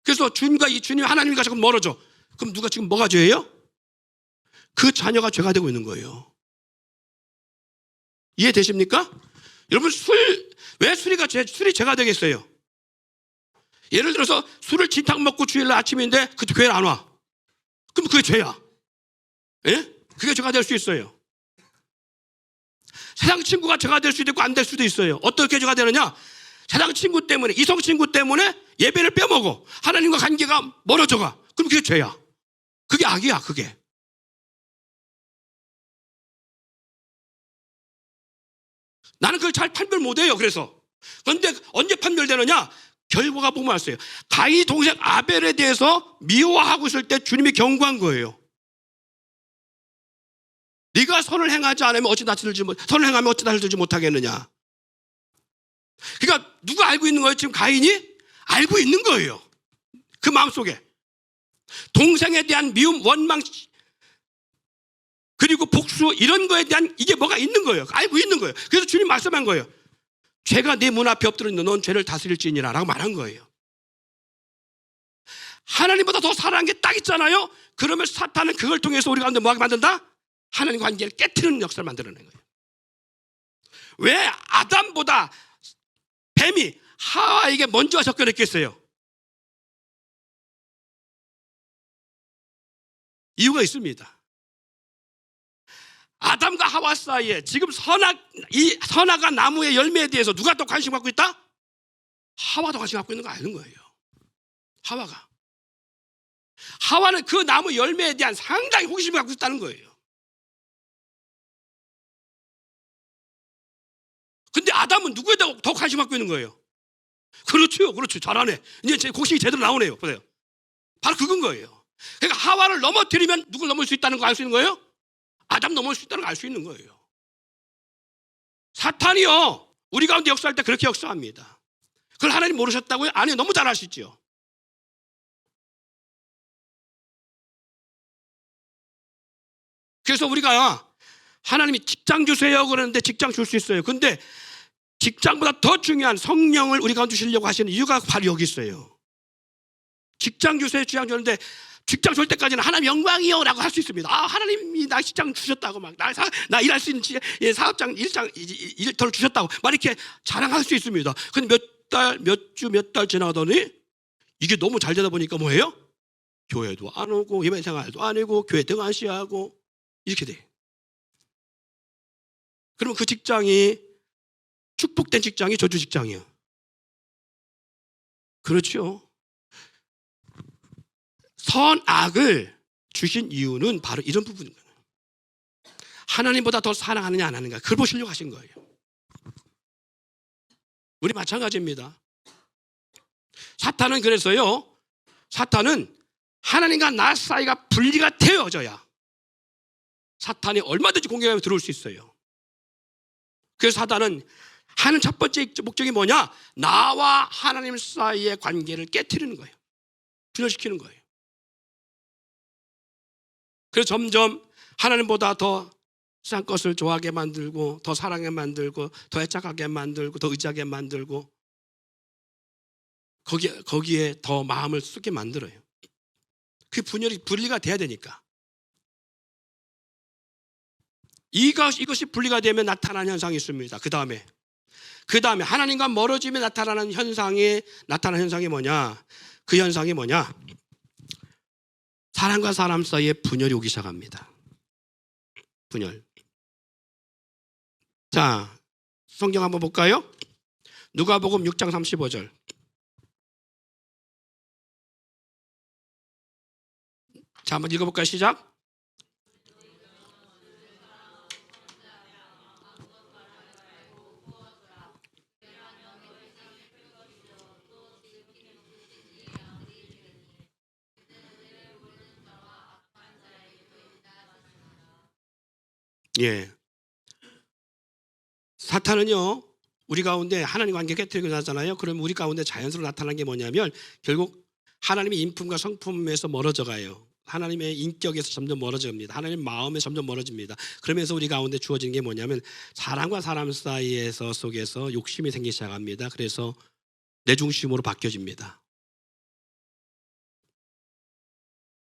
그래서 주님 하나님과 자꾸 멀어져. 그럼 누가 지금 뭐가 죄예요? 그 자녀가 죄가 되고 있는 거예요. 이해되십니까? 여러분 왜 술이 죄가 되겠어요? 예를 들어서 술을 진탕 먹고 주일날 아침인데 그 교회를 안 와. 그럼 그게 죄야. 예? 그게 죄가 될 수 있어요. 세상 친구가 죄가 될 수도 있고 안 될 수도 있어요. 어떻게 죄가 되느냐? 세상 친구 때문에, 이성 친구 때문에 예배를 빼먹어. 하나님과 관계가 멀어져가. 그럼 그게 죄야. 그게 악이야, 그게. 나는 그걸 잘 판별 못해요. 그래서. 그런데 언제 판별되느냐? 결과가 보면 알았어요. 가인 동생 아벨에 대해서 미워하고 있을 때 주님이 경고한 거예요. 네가 선을 행하지 않으면 어찌 선을 행하면 어찌 낯을 들지 못하겠느냐. 그러니까 누가 알고 있는 거예요? 지금 가인이 알고 있는 거예요. 그 마음속에 동생에 대한 미움, 원망, 그리고 복수, 이런 거에 대한 이게 뭐가 있는 거예요. 알고 있는 거예요. 그래서 주님 말씀한 거예요. 죄가 네 문 앞에 엎드려 있는 넌 죄를 다스릴지니라 라고 말한 거예요. 하나님보다 더 사랑한 게 딱 있잖아요. 그러면 사탄은 그걸 통해서 우리 가운데 뭐하게 만든다? 하나님 관계를 깨트리는 역사를 만들어낸 거예요. 왜 아담보다 뱀이 하와에게 먼저 접근했겠어요? 이유가 있습니다. 아담과 하와 사이에 지금 이 선악과 나무의 열매에 대해서 누가 더 관심 갖고 있다? 하와도 관심 갖고 있는 거 아는 거예요. 하와는 그 나무 열매에 대한 상당히 호기심을 갖고 있다는 거예요. 근데 아담은 누구에 더 관심 갖고 있는 거예요? 그렇죠. 잘하네. 이제 제 곡식이 제대로 나오네요. 보세요. 바로 그건 거예요. 그러니까 하와를 넘어뜨리면 누굴 넘을 수 있다는 거 알 수 있는 거예요? 아담 넘을 수 있다는 걸 알 수 있는 거예요. 사탄이요, 우리 가운데 역사할 때 그렇게 역사합니다. 그걸 하나님 모르셨다고요? 아니요, 너무 잘 아시죠. 그래서 우리가 하나님이 직장 주세요 그러는데 직장 줄 수 있어요. 근데 직장보다 더 중요한 성령을 우리 가운데 주시려고 하시는 이유가 바로 여기 있어요. 직장 주세요, 직장 주는데 직장 줄 때까지는 하나님 영광이요 라고 할 수 있습니다. 아, 하나님이 나 직장 주셨다고 막 나 일할 수 있는 사업장 일터를 주셨다고 막 이렇게 자랑할 수 있습니다. 근데 몇 달 지나가더니 이게 너무 잘 되다 보니까 뭐예요? 교회도 안 오고 예배 생활도 안 하고 교회 등한시하고 이렇게 돼. 그러면 그 직장이 축복된 직장이 저주 직장이에요. 그렇죠. 선악을 주신 이유는 바로 이런 부분인 거예요. 하나님보다 더 사랑하느냐 안 하는가, 그걸 보시려고 하신 거예요. 우리 마찬가지입니다. 사탄은 그래서요, 사탄은 하나님과 나 사이가 분리가 되어져야 사탄이 얼마든지 공격하며 들어올 수 있어요. 그래서 사탄은 하는 첫 번째 목적이 뭐냐? 나와 하나님 사이의 관계를 깨트리는 거예요. 분열시키는 거예요. 그래서 점점 하나님보다 더 싼 것을 좋아하게 만들고, 더 사랑하게 만들고, 더 애착하게 만들고, 더 의지하게 만들고, 거기에 더 마음을 쏟게 만들어요. 그 분리가 돼야 되니까. 이것이 분리가 되면 나타나는 현상이 있습니다. 그 다음에 하나님과 멀어지면 나타나는 현상이 뭐냐? 그 현상이 뭐냐? 사람과 사람 사이에 분열이 오기 시작합니다. 분열. 자, 성경 한번 볼까요? 누가복음 6장 35절. 자, 한번 읽어볼까요? 시작. 예. 사탄은요, 우리 가운데 하나님 관계 깨뜨리고 나잖아요. 그러면 우리 가운데 자연스러로 나타나는 게 뭐냐면 결국 하나님의 인품과 성품에서 멀어져 가요. 하나님의 인격에서 점점 멀어져 갑니다. 하나님 마음에 점점 멀어집니다. 그러면서 우리 가운데 주어지는 게 뭐냐면 사람과 사람 사이에서 속에서 욕심이 생기기 시작합니다. 그래서 내 중심으로 바뀌어집니다.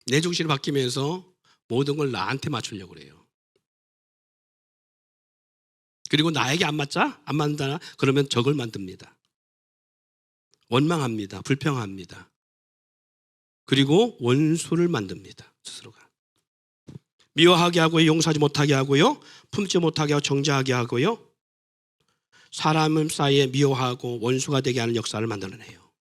내 중심으로 바뀌면서 모든 걸 나한테 맞추려고 그래요. 그리고 나에게 안 맞는다 그러면 적을 만듭니다. 원망합니다. 불평합니다. 그리고 원수를 만듭니다. 스스로가. 미워하게 하고요, 용서하지 못하게 하고요, 품지 못하게 하고 정죄하게 하고요, 사람 사이에 미워하고 원수가 되게 하는 역사를 만들어내요.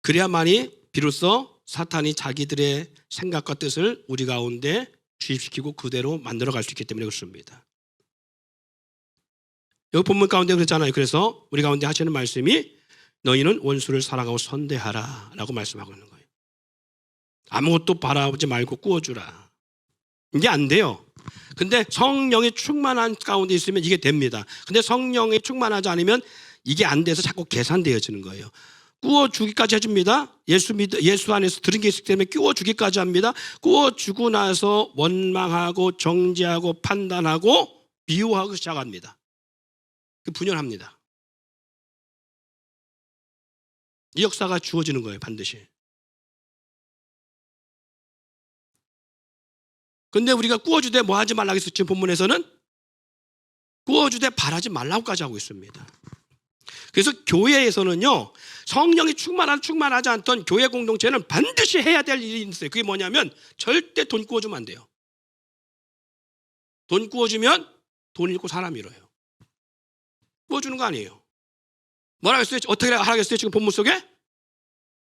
그래야만이 비로소 사탄이 자기들의 생각과 뜻을 우리 가운데 주입시키고 그대로 만들어갈 수 있기 때문에 그렇습니다. 여기 본문 가운데 그랬잖아요. 그래서 우리 가운데 하시는 말씀이 너희는 원수를 사랑하고 선대하라 라고 말씀하고 있는 거예요. 아무것도 바라보지 말고 꾸어주라. 이게 안 돼요. 근데 성령이 충만한 가운데 있으면 이게 됩니다. 근데 성령이 충만하지 않으면 이게 안 돼서 자꾸 계산되어지는 거예요. 꾸어주기까지 해줍니다. 예수 안에서 들은 게 있기 때문에 꾸어주기까지 합니다. 꾸어주고 나서 원망하고 정죄하고 판단하고 비호하고 시작합니다. 분열합니다. 이 역사가 주어지는 거예요. 반드시. 근데 우리가 꾸어주되 뭐 하지 말라고 했었죠. 지금 본문에서는 꾸어주되 바라지 말라고까지 하고 있습니다. 그래서 교회에서는요, 성령이 충만하지 않던 교회 공동체는 반드시 해야 될 일이 있어요. 그게 뭐냐면 절대 돈 꾸어주면 안 돼요. 돈 꾸어주면 돈 잃고 사람 잃어요. 꾸어주는 거 아니에요. 뭐라고 했어요? 어떻게 하라고 했어요? 지금 본문 속에?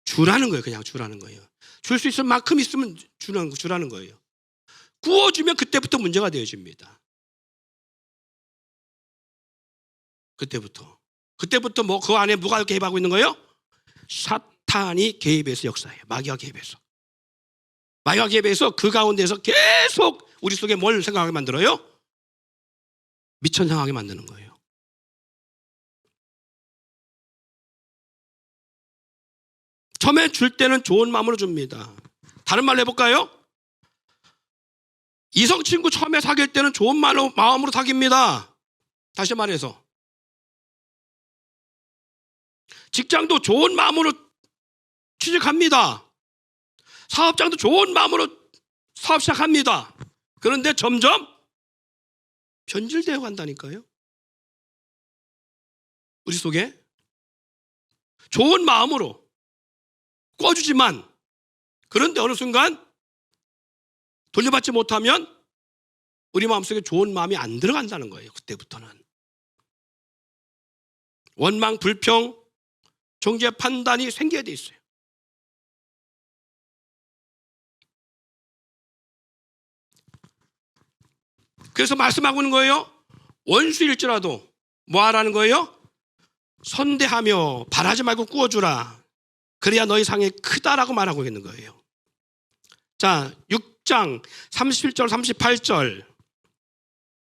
주라는 거예요. 그냥 주라는 거예요. 줄 수 있을 만큼 있으면 주라는 거예요. 꾸어주면 그때부터 문제가 되어집니다. 그때부터 뭐 그 안에 누가 개입하고 있는 거예요? 사탄이 개입해서 역사해요. 마귀가 개입해서 그 가운데서 계속 우리 속에 뭘 생각하게 만들어요? 미천상하게 만드는 거예요. 처음에 줄 때는 좋은 마음으로 줍니다. 다른 말로 해볼까요? 이성 친구 처음에 사귈 때는 좋은 마음으로 사깁니다. 다시 말해서 직장도 좋은 마음으로 취직합니다. 사업장도 좋은 마음으로 사업 시작합니다. 그런데 점점 변질되어 간다니까요. 우리 속에 좋은 마음으로 꿔주지만 그런데 어느 순간 돌려받지 못하면 우리 마음속에 좋은 마음이 안 들어간다는 거예요. 그때부터는 원망, 불평, 정죄 판단이 생겨야 돼 있어요. 그래서 말씀하고 있는 거예요. 원수일지라도 뭐 하라는 거예요? 선대하며 바라지 말고 구워주라. 그래야 너희 상이 크다라고 말하고 있는 거예요. 자, 6장 37절 38절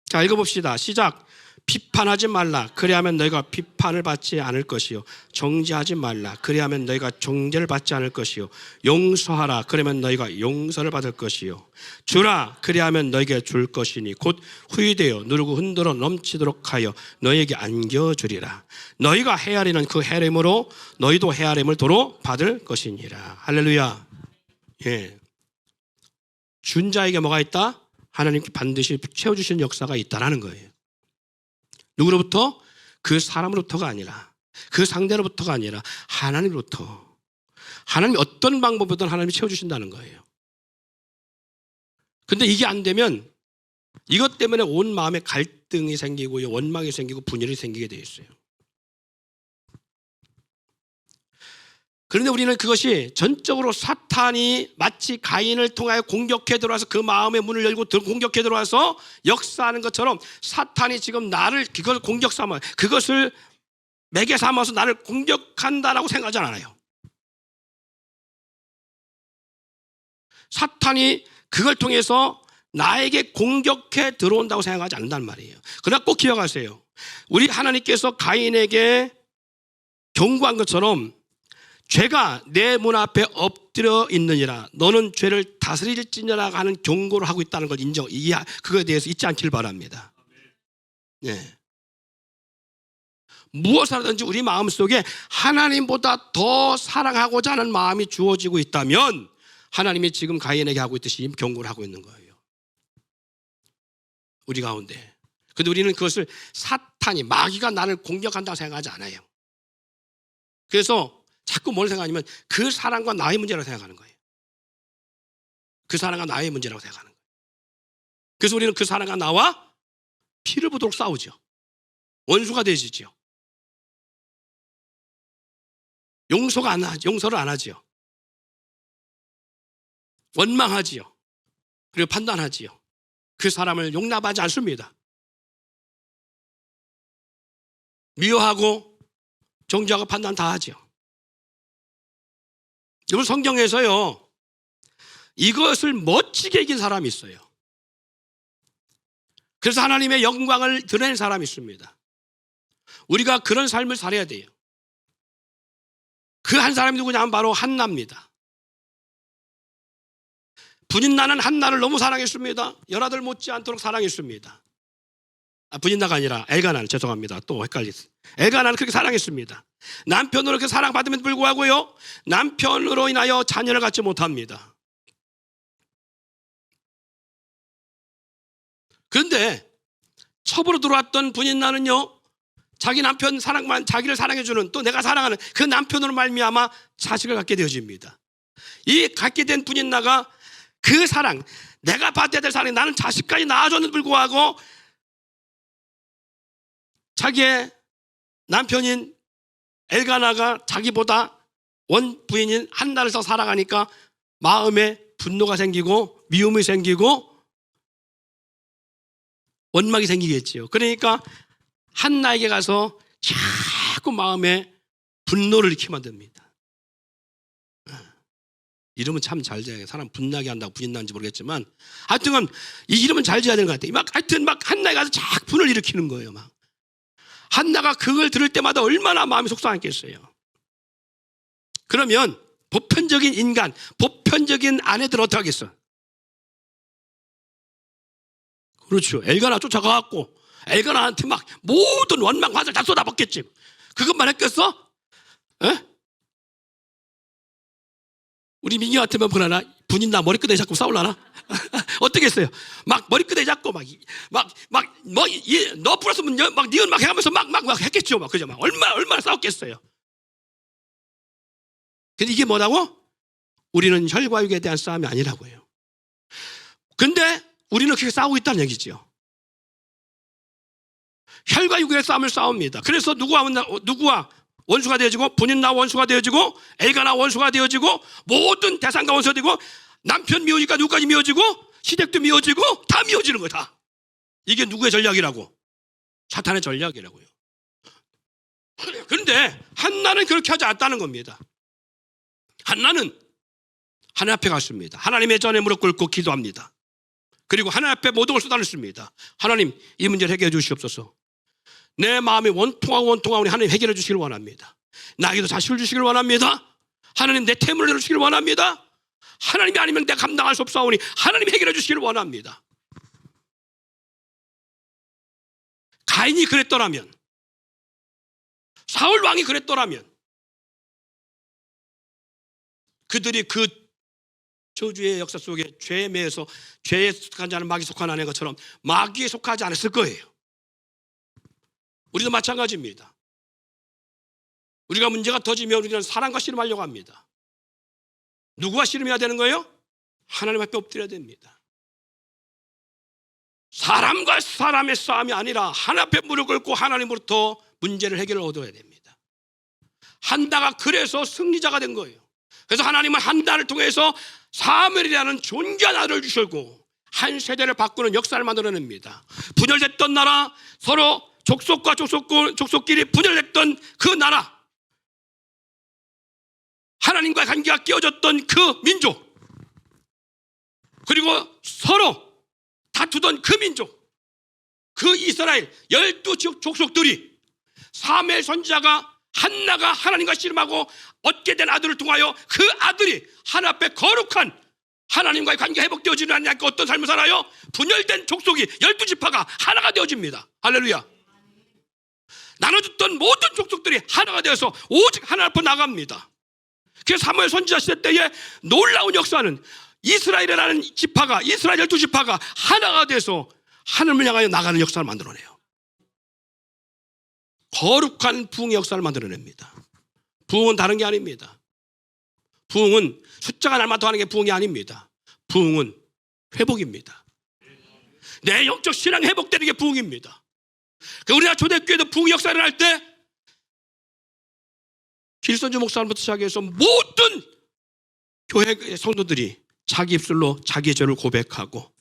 자, 읽어봅시다. 시작. 비판하지 말라. 그리하면 너희가 비판을 받지 않을 것이요. 정죄하지 말라. 그리하면 너희가 정죄를 받지 않을 것이요. 용서하라. 그러면 너희가 용서를 받을 것이요. 주라. 그리하면 너희에게 줄 것이니 곧 후히되어 누르고 흔들어 넘치도록 하여 너희에게 안겨주리라. 너희가 헤아리는 그 헤아림으로 너희도 헤아림을 도로 받을 것이니라. 할렐루야. 예. 준 자에게 뭐가 있다? 하나님께 반드시 채워주시는 역사가 있다라는 거예요. 누구로부터? 그 사람으로부터가 아니라, 그 상대로부터가 아니라 하나님으로부터. 하나님이 어떤 방법이든 하나님이 채워주신다는 거예요. 근데 이게 안 되면 이것 때문에 온 마음에 갈등이 생기고 원망이 생기고 분열이 생기게 돼 있어요. 그런데 우리는 그것이 전적으로 사탄이 마치 가인을 통하여 공격해 들어와서 그 마음의 문을 열고 공격해 들어와서 역사하는 것처럼 사탄이 지금 나를 그걸 공격 삼아 그것을 매개 삼아서 나를 공격한다라고 생각하지 않아요. 사탄이 그걸 통해서 나에게 공격해 들어온다고 생각하지 않는단 말이에요. 그러나 꼭 기억하세요. 우리 하나님께서 가인에게 경고한 것처럼 죄가 내 문 앞에 엎드려 있느니라. 너는 죄를 다스릴지니라 하는 경고를 하고 있다는 걸 그거에 대해서 잊지 않기를 바랍니다. 네. 무엇을 하든지 우리 마음속에 하나님보다 더 사랑하고자 하는 마음이 주어지고 있다면 하나님이 지금 가인에게 하고 있듯이 경고를 하고 있는 거예요. 우리 가운데. 그런데 우리는 그것을 사탄이 마귀가 나를 공격한다고 생각하지 않아요. 그래서 자꾸 뭘 생각하냐면 그 사람과 나의 문제라고 생각하는 거예요. 그 사람과 나의 문제라고 생각하는 거예요. 그래서 우리는 그 사람과 나와 피를 보도록 싸우죠. 원수가 되지죠. 용서를 안 하지요. 원망하지요. 그리고 판단하지요. 그 사람을 용납하지 않습니다. 미워하고 정죄하고 판단 다 하지요. 여러분 성경에서요 이것을 멋지게 이긴 사람이 있어요. 그래서 하나님의 영광을 드러낸 사람이 있습니다. 우리가 그런 삶을 살아야 돼요. 그 한 사람이 누구냐면 바로 한나입니다. 분인나는 한나를 너무 사랑했습니다. 열아들 못지 않도록 사랑했습니다. 분인나가 아니라 엘가나는 죄송합니다. 또 헷갈렸어요. 엘가나는 그렇게 사랑했습니다. 남편으로 그렇게 사랑받음에도 불구하고요 남편으로 인하여 자녀를 갖지 못합니다. 그런데 첩으로 들어왔던 분인나는요 자기 남편 사랑만 자기를 사랑해주는 또 내가 사랑하는 그 남편으로 말미암아 자식을 갖게 되어집니다. 이 갖게 된 분인나가 그 사랑 내가 받아야 될 사랑 나는 자식까지 낳아줬는데도 불구하고 자기의 남편인 엘가나가 자기보다 원부인인 한나를 더 사랑하니까 마음에 분노가 생기고 미움이 생기고 원망이 생기겠지요. 그러니까 한나에게 가서 자꾸 마음에 분노를 일으키게 만듭니다. 이름은 참 잘 지어야 사람 분나게 한다고 분이 나는지 모르겠지만 하여튼 이 이름은 잘 지어야 되는 것 같아요. 하여튼 한나에 가서 자꾸 분을 일으키는 거예요. 한나가 그걸 들을 때마다 얼마나 마음이 속상했겠어요. 그러면 보편적인 인간, 보편적인 아내들 어떻게 하겠어? 그렇죠. 엘가나 쫓아가갖고 엘가나한테 막 모든 원망 화살 다 쏟아붓겠지. 그것만 했겠어? 에? 우리 민기 같으면 뭐라나? 분인나 머리끄댕이 잡고 싸울라나? 어떻게 했어요? 막 머리끄댕이 잡고 너 불었으면 막 니은 막 해가면서 막 했겠죠. 그죠? 얼마나 싸웠겠어요. 근데 이게 뭐라고? 우리는 혈과 육에 대한 싸움이 아니라고요. 근데 우리는 그렇게 싸우고 있다는 얘기죠. 혈과 육의 싸움을 싸웁니다. 그래서 누구와 원수가 되어지고 분인나 원수가 되어지고 엘가나 원수가 되어지고 모든 대상가 원수가 되고 남편 미우니까 누구까지 미워지고 시댁도 미워지고 다 미워지는 거야. 다. 이게 누구의 전략이라고? 사탄의 전략이라고요. 그런데 한나는 그렇게 하지 않았다는 겁니다. 한나는 하나님 앞에 갔습니다. 하나님의 전에 무릎 꿇고 기도합니다. 그리고 하나님 앞에 모든 걸 쏟아냈습니다. 하나님, 이 문제를 해결해 주시옵소서. 내 마음이 원통하오니 하나님 해결해 주시길 원합니다. 나에게도 자식을 주시길 원합니다. 하나님, 내 태물을 내려주시길 원합니다. 하나님이 아니면 내가 감당할 수 없사오니 하나님 해결해 주시길 원합니다. 가인이 그랬더라면, 사울 왕이 그랬더라면, 그들이 그 저주의 역사 속에 죄에 매여서 죄에 속한 자는 마귀에 속한 아는 것처럼 마귀에 속하지 않았을 거예요. 우리도 마찬가지입니다. 우리가 문제가 터지면 우리는 사랑과 씨름하려고 합니다. 누구와 씨름해야 되는 거예요? 하나님 앞에 엎드려야 됩니다. 사람과 사람의 싸움이 아니라 하나님 앞에 무릎 꿇고 하나님으로부터 문제를 해결을 얻어야 됩니다. 한나가 그래서 승리자가 된 거예요. 그래서 하나님은 한나를 통해서 사무엘이라는 존귀한 아들을 주셨고 한 세대를 바꾸는 역사를 만들어냅니다. 분열됐던 나라, 서로 족속과 족속끼리 분열됐던 그 나라, 하나님과의 관계가 깨어졌던 그 민족, 그리고 서로 다투던 그 민족, 그 이스라엘 12족속들이 사무엘 선지자가 한나가 하나님과 씨름하고 얻게 된 아들을 통하여 그 아들이 하나님 앞에 거룩한 하나님과의 관계가 회복되어지는 않냐니까 어떤 삶을 살아요? 분열된 족속이 12지파가 하나가 되어집니다. 할렐루야. 나눠줬던 모든 족속들이 하나가 되어서 오직 하나님 앞으로 나갑니다. 그래서 사무엘 선지자 시대 때에 놀라운 역사는 이스라엘이라는 지파가, 이스라엘 12지파가 하나가 돼서 하늘을 향하여 나가는 역사를 만들어내요. 거룩한 부흥의 역사를 만들어냅니다. 부흥은 다른 게 아닙니다. 부흥은 숫자가 날마다 하는 게 부흥이 아닙니다. 부흥은 회복입니다. 내 영적 신앙 회복되는 게 부흥입니다. 우리나라 초대교회도 부흥 역사를 일어날 때 길선주 목사님부터 시작해서 모든 교회 성도들이 자기 입술로 자기의 죄를 고백하고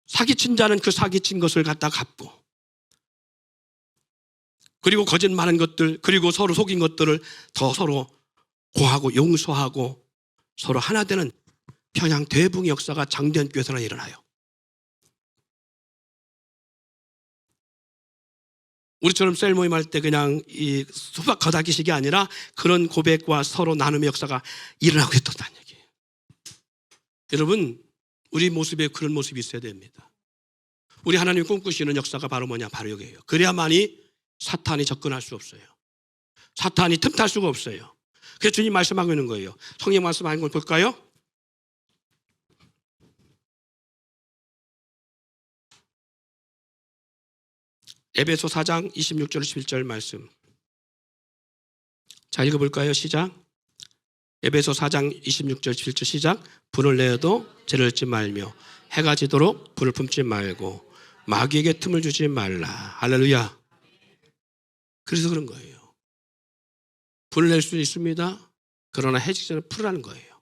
사기친 자는 그 사기친 것을 갖다 갚고 그리고 거짓말한 것들, 그리고 서로 속인 것들을 더 서로 고하고 용서하고 서로 하나 되는 평양 대붕의 역사가 장대현 교회에서나 일어나요. 우리처럼 셀 모임할 때 그냥 이 수박 거다기식이 아니라 그런 고백과 서로 나눔의 역사가 일어나고 있었다는 얘기예요. 여러분, 우리 모습에 그런 모습이 있어야 됩니다. 우리 하나님이 꿈꾸시는 역사가 바로 뭐냐? 바로 여기예요. 그래야만이 사탄이 접근할 수 없어요. 사탄이 틈탈 수가 없어요. 그래서 주님 말씀하고 있는 거예요. 성령 말씀하는 걸 볼까요? 에베소 4장 26절 11절 말씀. 자, 읽어볼까요? 시작. 에베소 4장 26절 11절 시작. 불을 내어도 죄를 짓지 말며 해가 지도록 불을 품지 말고 마귀에게 틈을 주지 말라. 할렐루야. 그래서 그런 거예요. 불을 낼 수 있습니다. 그러나 해지기 전에 풀으라는 거예요.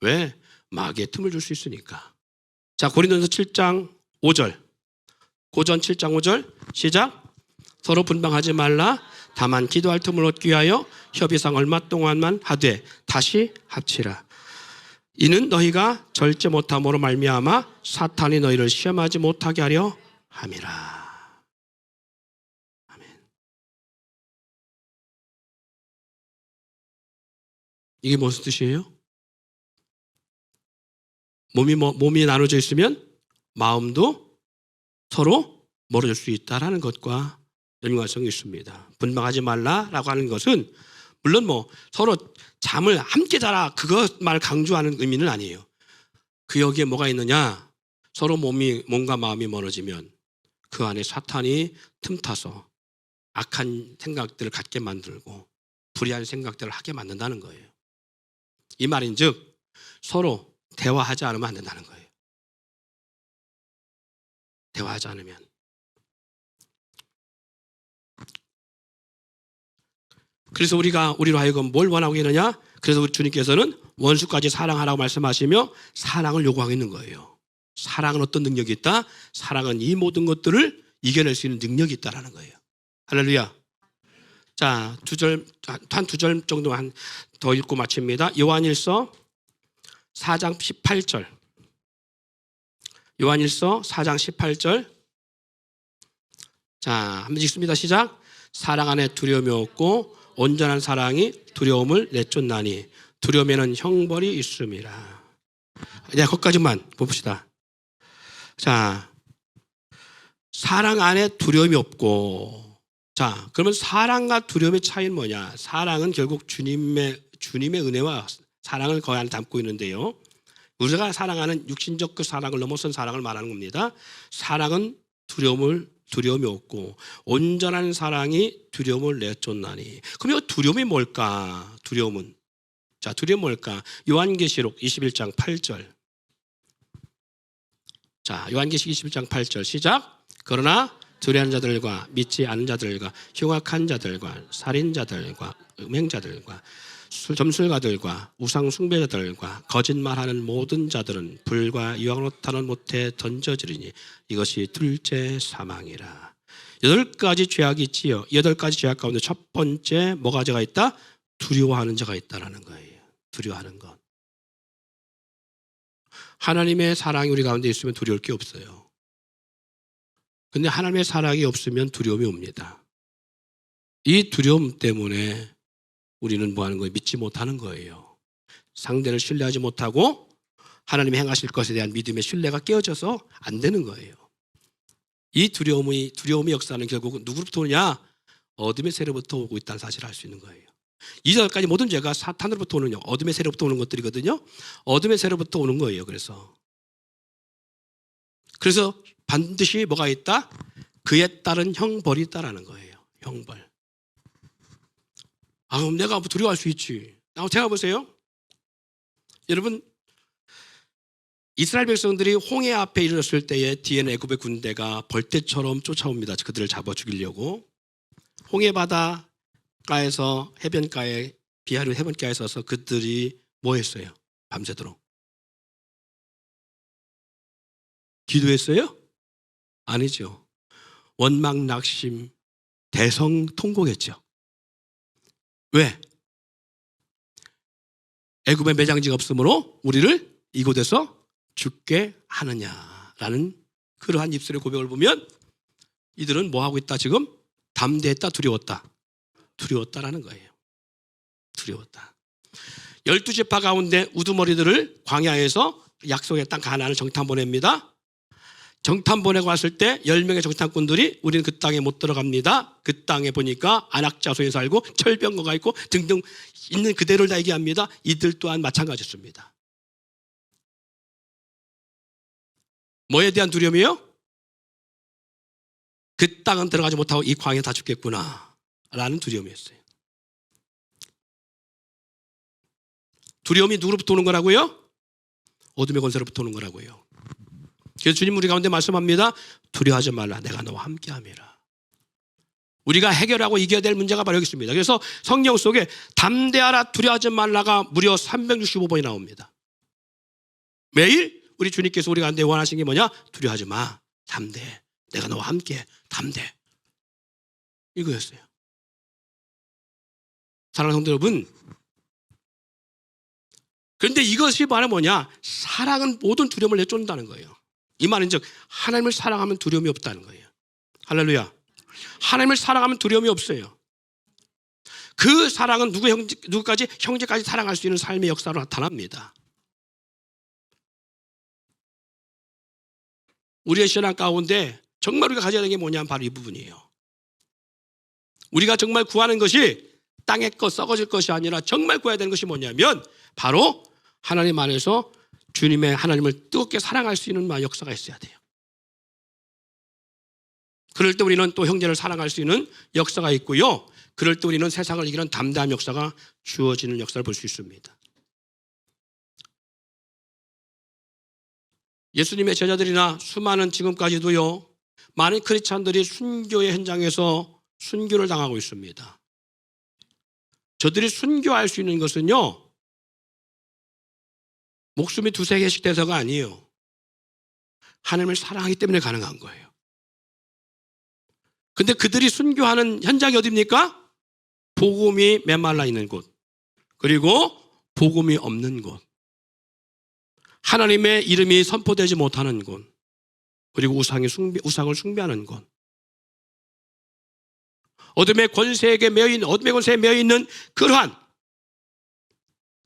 왜? 마귀의 틈을 줄 수 있으니까. 자, 고린도전서 7장 5절. 고전 7장 5절 시작. 서로 분방하지 말라. 다만 기도할 틈을 얻기 위하여 협의상 얼마 동안만 하되 다시 합치라. 이는 너희가 절제 못함으로 말미암아 사탄이 너희를 시험하지 못하게 하려 함이라. 이게 무슨 뜻이에요? 몸이 나눠져 있으면 마음도 서로 멀어질 수 있다라는 것과 연관성이 있습니다. 분방하지 말라라고 하는 것은 물론 서로 잠을 함께 자라 그것만 강조하는 의미는 아니에요. 그 여기에 뭐가 있느냐? 서로 몸과 마음이 멀어지면 그 안에 사탄이 틈타서 악한 생각들을 갖게 만들고 불의한 생각들을 하게 만든다는 거예요. 이 말인즉 서로 대화하지 않으면 안 된다는 거예요. 대화하지 않으면. 그래서 우리로 하여금 뭘 원하고 있느냐? 그래서 우리 주님께서는 원수까지 사랑하라고 말씀하시며 사랑을 요구하고 있는 거예요. 사랑은 어떤 능력이 있다? 사랑은 이 모든 것들을 이겨낼 수 있는 능력이 있다라는 거예요. 할렐루야. 자, 한 두 절 정도만 더 읽고 마칩니다. 요한일서 4장 18절. 요한일서 4장 18절. 자, 한번 읽습니다. 시작. 사랑 안에 두려움이 없고 온전한 사랑이 두려움을 내쫓나니 두려움에는 형벌이 있음이라. 네, 거기까지만 봅시다. 자, 사랑 안에 두려움이 없고, 자, 그러면 사랑과 두려움의 차이는 뭐냐? 사랑은 결국 주님의 은혜와 사랑을 거의 안에 담고 있는데요. 우리가 사랑하는 육신적 그 사랑을 넘어선 사랑을 말하는 겁니다. 사랑은 두려움이 없고 온전한 사랑이 두려움을 내쫓나니. 그럼 이 두려움이 뭘까? 두려움은. 자, 두려움이 뭘까? 요한계시록 21장 8절. 자, 요한계시록 21장 8절 시작. 그러나 두려워하는 자들과 믿지 않는 자들과 흉악한 자들과 살인자들과 음행자들과 점술가들과 우상 숭배자들과 거짓말하는 모든 자들은 불과 유황으로 타는 못에 던져지리니 이것이 둘째 사망이라. 8가지 죄악이 있지요. 8가지 죄악 가운데 첫 번째 뭐가 죄가 있다? 두려워하는 자가 있다라는 거예요. 두려워하는 것. 하나님의 사랑이 우리 가운데 있으면 두려울 게 없어요. 근데 하나님의 사랑이 없으면 두려움이 옵니다. 이 두려움 때문에 우리는 뭐 하는 거예요? 믿지 못하는 거예요. 상대를 신뢰하지 못하고 하나님이 행하실 것에 대한 믿음의 신뢰가 깨어져서 안 되는 거예요. 이 두려움의 역사는 결국 누구로부터 오느냐? 어둠의 세력부터 오고 있다는 사실을 알 수 있는 거예요. 이전까지 모든 죄가 사탄으로부터 오는, 어둠의 세력부터 오는 것들이거든요. 어둠의 세력부터 오는 거예요. 그래서 반드시 뭐가 있다? 그에 따른 형벌이 있다라는 거예요. 형벌. 그럼 내가 두려워할 수 있지. 제가 보세요. 여러분, 이스라엘 백성들이 홍해 앞에 이르렀을 때에 뒤에는 애굽의 군대가 벌떼처럼 쫓아옵니다. 그들을 잡아 죽이려고. 홍해 바다가에서 해변가에 비하류 해변가에 서서 그들이 뭐 했어요? 밤새도록 기도했어요? 아니죠. 원망 낙심 대성통곡했죠. 왜? 애굽에 매장지가 없으므로 우리를 이곳에서 죽게 하느냐라는 그러한 입술의 고백을 보면 이들은 뭐 하고 있다 지금? 담대했다, 두려웠다? 두려웠다라는 거예요. 두려웠다. 12지파 가운데 우두머리들을 광야에서 약속의 땅 가나안을 정탐 보냅니다. 정탐 보내고 왔을 때 10명의 정탐꾼들이 우리는 그 땅에 못 들어갑니다. 그 땅에 보니까 안악자손이 살고 철병거가 있고 등등 있는 그대로를 다 얘기합니다. 이들 또한 마찬가지였습니다. 뭐에 대한 두려움이요? 그 땅은 들어가지 못하고 이 광야에 다 죽겠구나 라는 두려움이었어요. 두려움이 누구로부터 오는 거라고요? 어둠의 권세로부터 오는 거라고요. 그래서 주님 우리 가운데 말씀합니다. 두려워하지 말라. 내가 너와 함께함이라. 우리가 해결하고 이겨야 될 문제가 바로 여기 있습니다. 그래서 성경 속에 담대하라 두려워하지 말라가 무려 365번이 나옵니다. 매일 우리 주님께서 우리 가운데 원하신 게 뭐냐? 두려워하지 마. 담대해. 내가 너와 함께 담대. 이거였어요. 사랑하는 성도 여러분, 그런데 이것이 바로 뭐냐? 사랑은 모든 두려움을 내쫓는다는 거예요. 이 말은 즉 하나님을 사랑하면 두려움이 없다는 거예요. 할렐루야. 하나님을 사랑하면 두려움이 없어요. 그 사랑은 누구까지? 형제까지 사랑할 수 있는 삶의 역사로 나타납니다. 우리의 신앙 가운데 정말 우리가 가져야 되는 게 뭐냐면 바로 이 부분이에요. 우리가 정말 구하는 것이 땅의 것, 썩어질 것이 아니라 정말 구해야 되는 것이 뭐냐면 바로 하나님 안에서 주님의 하나님을 뜨겁게 사랑할 수 있는 역사가 있어야 돼요. 그럴 때 우리는 또 형제를 사랑할 수 있는 역사가 있고요. 그럴 때 우리는 세상을 이기는 담대한 역사가 주어지는 역사를 볼 수 있습니다. 예수님의 제자들이나 수많은 지금까지도요. 많은 크리스찬들이 순교의 현장에서 순교를 당하고 있습니다. 저들이 순교할 수 있는 것은요. 목숨이 두세 개씩 돼서가 아니에요. 하나님을 사랑하기 때문에 가능한 거예요. 근데 그들이 순교하는 현장이 어디입니까? 복음이 메말라 있는 곳, 그리고 복음이 없는 곳, 하나님의 이름이 선포되지 못하는 곳, 그리고 우상을 숭배하는 곳, 어둠의 권세에 매여 있는 그러한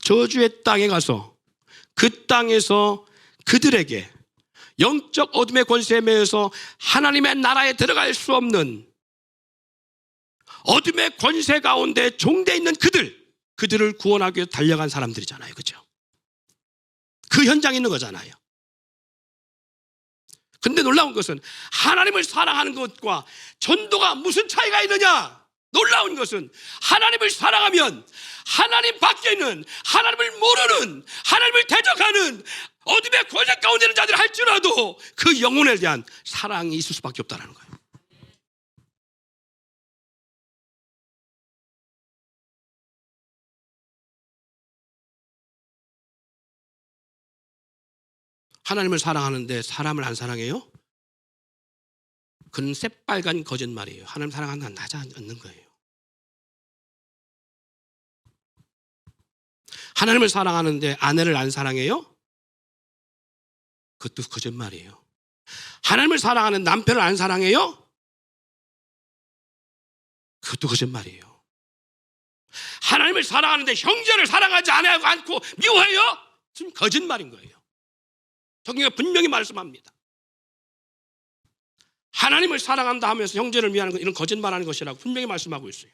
저주의 땅에 가서 그 땅에서 그들에게 영적 어둠의 권세에 매여서 하나님의 나라에 들어갈 수 없는 어둠의 권세 가운데 종되어 있는 그들을 구원하기 위해서 달려간 사람들이잖아요. 그렇죠? 그 현장에 있는 거잖아요. 근데 놀라운 것은 하나님을 사랑하는 것과 전도가 무슨 차이가 있느냐? 놀라운 것은 하나님을 사랑하면 하나님 밖에 있는, 하나님을 모르는, 하나님을 대적하는 어둠의 권세 가운데 있는 자들이 할지라도 그 영혼에 대한 사랑이 있을 수밖에 없다는 거예요. 하나님을 사랑하는데 사람을 안 사랑해요? 그건 새빨간 거짓말이에요. 하나님 사랑하는 하지 않는 거예요. 하나님을 사랑하는데 아내를 안 사랑해요? 그것도 거짓말이에요. 하나님을 사랑하는 남편을 안 사랑해요? 그것도 거짓말이에요. 하나님을 사랑하는데 형제를 사랑하지 않고 미워해요? 지금 거짓말인 거예요. 성경이 분명히 말씀합니다. 하나님을 사랑한다 하면서 형제를 미워하는 것, 이런 거짓말하는 것이라고 분명히 말씀하고 있어요.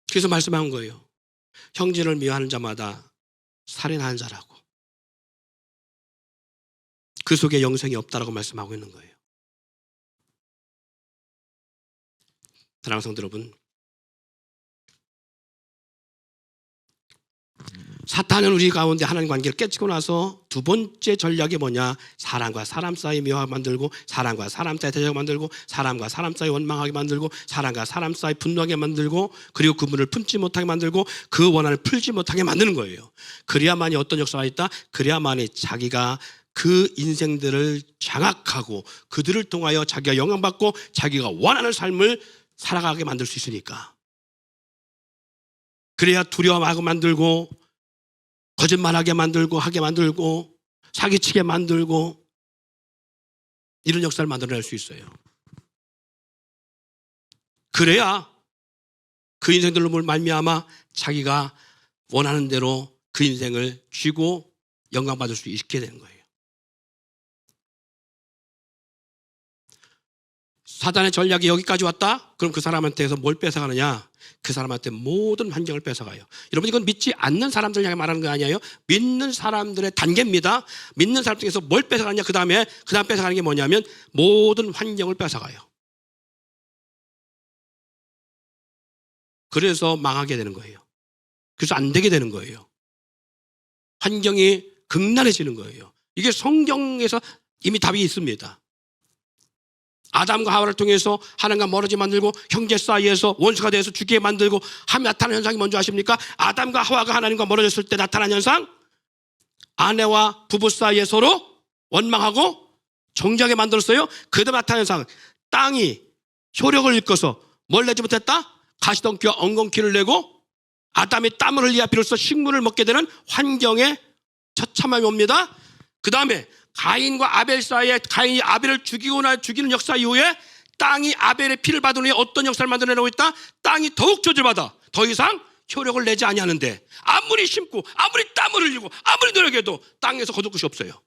그래서 말씀한 거예요. 형제를 미워하는 자마다 살인하는 자라고. 그 속에 영생이 없다라고 말씀하고 있는 거예요. 사랑하는 성도 여러분, 사탄은 우리 가운데 하나님 관계를 깨치고 나서 두 번째 전략이 뭐냐? 사람과 사람 사이 미워하게 만들고, 사람과 사람 사이 대적하게 만들고, 사람과 사람 사이 원망하게 만들고, 사람과 사람 사이 분노하게 만들고, 그리고 그분을 품지 못하게 만들고, 그 원한을 풀지 못하게 만드는 거예요. 그래야만이 어떤 역사가 있다? 그래야만이 자기가 그 인생들을 장악하고 그들을 통하여 자기가 영향받고 자기가 원하는 삶을 살아가게 만들 수 있으니까. 그래야 두려워하게 만들고, 거짓말하게 만들고, 하게 만들고, 사기치게 만들고, 이런 역사를 만들어낼 수 있어요. 그래야 그 인생들로 말미암아 자기가 원하는 대로 그 인생을 쥐고 영광받을 수 있게 되는 거예요. 사단의 전략이 여기까지 왔다? 그럼 그 사람한테서 뭘 뺏어가느냐? 그 사람한테 모든 환경을 뺏어가요. 여러분, 이건 믿지 않는 사람들 향해 말하는 거 아니에요? 믿는 사람들의 단계입니다. 믿는 사람 중에서 뭘 뺏어가느냐? 그 다음 뺏어가는 게 뭐냐면 모든 환경을 뺏어가요. 그래서 망하게 되는 거예요. 그래서 안 되게 되는 거예요. 환경이 극난해지는 거예요. 이게 성경에서 이미 답이 있습니다. 아담과 하와를 통해서 하나님과 멀어지게 만들고 형제 사이에서 원수가 돼서 죽게 만들고 나타나는 현상이 뭔지 아십니까? 아담과 하와가 하나님과 멀어졌을 때 나타난 현상, 아내와 부부 사이에 서로 원망하고 정죄하게 만들었어요. 그다음 나타난 현상, 땅이 효력을 잃고서 뭘 내지 못했다? 가시덩키와 엉겅퀴를 내고 아담이 땀을 흘려야 비로소 식물을 먹게 되는 환경에 처참함이 옵니다. 그 다음에 가인과 아벨 사이에 가인이 아벨을 죽이는 역사 이후에 땅이 아벨의 피를 받은 후에 어떤 역사를 만들어내고 있다? 땅이 더욱 저주받아 더 이상 효력을 내지 아니하는데, 아무리 심고 아무리 땀을 흘리고 아무리 노력해도 땅에서 거둘 것이 없어요.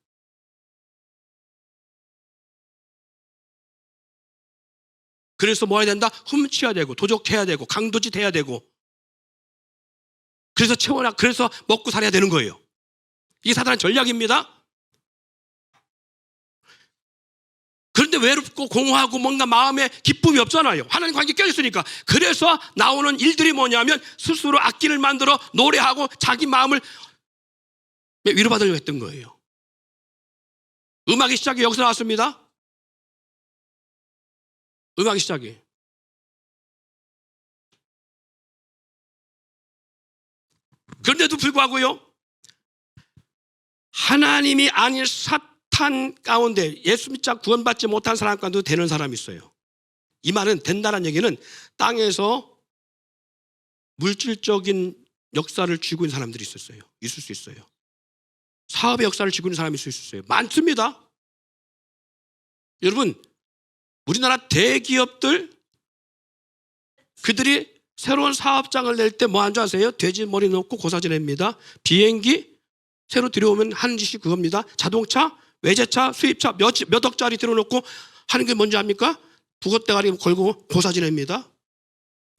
그래서 뭐 해야 된다? 훔쳐야 되고 도적해야 되고 강도짓 해야 되고, 그래서 그래서 먹고 살아야 되는 거예요. 이게 사단의 전략입니다. 그런데 외롭고 공허하고 뭔가 마음에 기쁨이 없잖아요. 하나님 관계 깨졌으니까. 그래서 나오는 일들이 뭐냐면 스스로 악기를 만들어 노래하고 자기 마음을 위로받으려고 했던 거예요. 음악의 시작이 여기서 나왔습니다. 응하기 시작해. 그런데도 불구하고요, 하나님이 아닌 사탄 가운데 예수 믿자 구원받지 못한 사람 가운데도 되는 사람이 있어요. 이 말은 된다는 얘기는 땅에서 물질적인 역사를 쥐고 있는 사람들이 있었어요. 있을 수 있어요. 사업의 역사를 쥐고 있는 사람이 있을 수 있어요. 많습니다. 여러분, 우리나라 대기업들, 그들이 새로운 사업장을 낼 때 뭐 한 줄 아세요? 돼지 머리 넣고 고사지 냅니다. 비행기 새로 들여오면 하는 짓이 그겁니다. 자동차, 외제차, 수입차 몇 억짜리 들여놓고 하는 게 뭔지 압니까? 북어대가리 걸고 고사지 냅니다.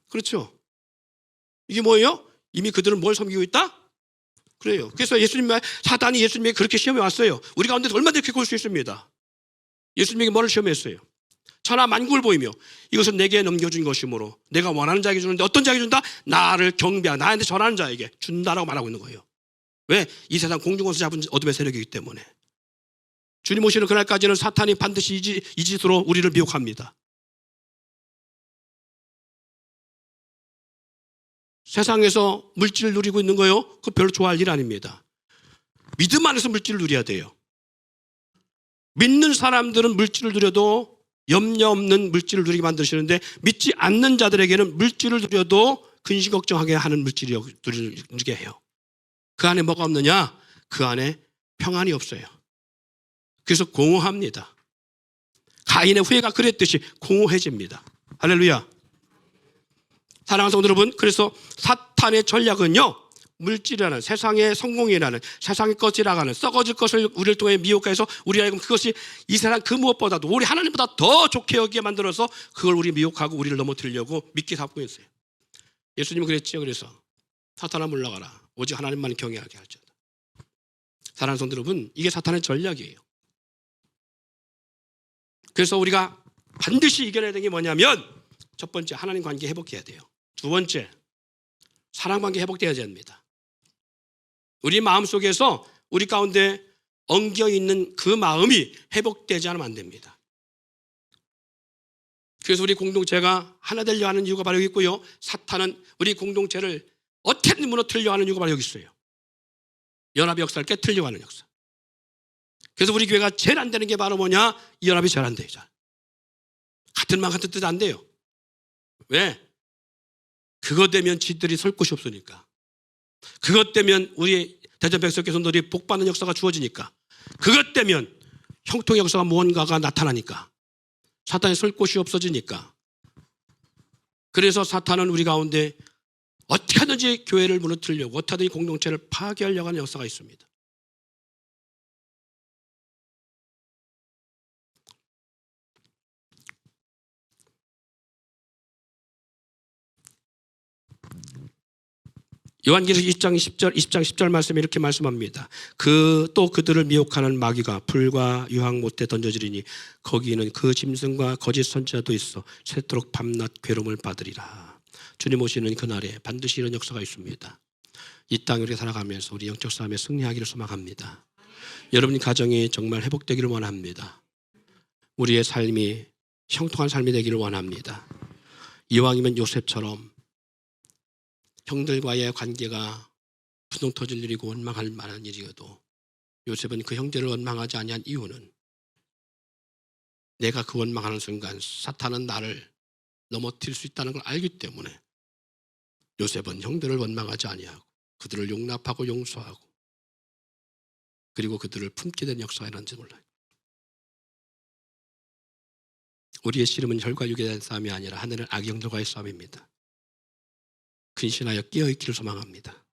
그렇죠? 이게 뭐예요? 이미 그들은 뭘 섬기고 있다? 그래요. 그래서 사단이 예수님에게 그렇게 시험해 왔어요. 우리 가운데도 얼마든지 그렇게 올 수 있습니다. 예수님에게 뭐를 시험했어요? 천하 만국을 보이며 이것은 내게 넘겨준 것이므로 내가 원하는 자에게 주는데 어떤 자에게 준다? 나를 경배하고 나한테 전하는 자에게 준다라고 말하고 있는 거예요. 왜? 이 세상 공중권세 잡은 어둠의 세력이기 때문에. 주님 오시는 그날까지는 사탄이 반드시 이 짓으로 우리를 미혹합니다. 세상에서 물질을 누리고 있는 거요? 그거 별로 좋아할 일 아닙니다. 믿음 안에서 물질을 누려야 돼요. 믿는 사람들은 물질을 누려도 염려 없는 물질을 누리게 만드시는데 믿지 않는 자들에게는 물질을 누려도 근심 걱정하게 하는 물질이 누리게 해요. 그 안에 뭐가 없느냐? 그 안에 평안이 없어요. 그래서 공허합니다. 가인의 후예가 그랬듯이 공허해집니다. 할렐루야. 사랑하는 성도 여러분, 그래서 사탄의 전략은요, 물질이라는 세상의 성공이라는 세상의 것이라는 썩어질 것을 우리를 통해 미혹해서 우리 알고 그것이 이 세상 그 무엇보다도 우리 하나님보다 더 좋게 여기게 만들어서 그걸 우리 미혹하고 우리를 넘어뜨리려고 믿게 잡고 있어요. 예수님은 그랬죠. 그래서 사탄아 물러가라. 오직 하나님만 경외하게 할지어다. 사랑하는 성도 여러분, 이게 사탄의 전략이에요. 그래서 우리가 반드시 이겨내야 되는 게 뭐냐면 첫 번째, 하나님 관계 회복해야 돼요. 두 번째, 사랑 관계 회복돼야 됩니다. 우리 마음속에서 우리 가운데 엉겨있는 그 마음이 회복되지 않으면 안 됩니다. 그래서 우리 공동체가 하나 되려 하는 이유가 바로 여기 있고요. 사탄은 우리 공동체를 어떻게든 무너뜨리려 하는 이유가 바로 여기 있어요. 연합의 역사를 깨트리려고 하는 역사. 그래서 우리 교회가 제일 안 되는 게 바로 뭐냐? 이 연합이 제일 안 돼요. 같은 마음 같은 뜻 안 돼요. 왜? 그것 되면 지들이 설 곳이 없으니까. 그것 되면 우리 대전 백석교선들이 복받는 역사가 주어지니까. 그것 되면 형통의 역사가 무언가가 나타나니까. 사탄이 설 곳이 없어지니까. 그래서 사탄은 우리 가운데 어떻게 하든지 교회를 무너뜨리려고 어떻게 하든지 공동체를 파괴하려고 하는 역사가 있습니다. 요한계시록 20장 10절 말씀에 이렇게 말씀합니다. 또 그들을 미혹하는 마귀가 불과 유황 못에 던져지리니 거기는 그 짐승과 거짓 선지자도 있어 새토록 밤낮 괴로움을 받으리라. 주님 오시는 그날에 반드시 이런 역사가 있습니다. 이 땅에 우리가 살아가면서 우리 영적 싸움에 승리하기를 소망합니다. 여러분 가정이 정말 회복되기를 원합니다. 우리의 삶이 형통한 삶이 되기를 원합니다. 이왕이면 요셉처럼 형들과의 관계가 분홍 터질 일이고 원망할 만한 일이어도 요셉은 그 형제를 원망하지 아니한 이유는 내가 그 원망하는 순간 사탄은 나를 넘어뜨릴 수 있다는 걸 알기 때문에 요셉은 형들을 원망하지 아니하고 그들을 용납하고 용서하고 그리고 그들을 품게 된 역사가 있는지 몰라요. 우리의 씨름은 혈과 육에 대한 싸움이 아니라 하늘은 악의 영들과의 싸움입니다. 근신하여 깨어있기를 소망합니다.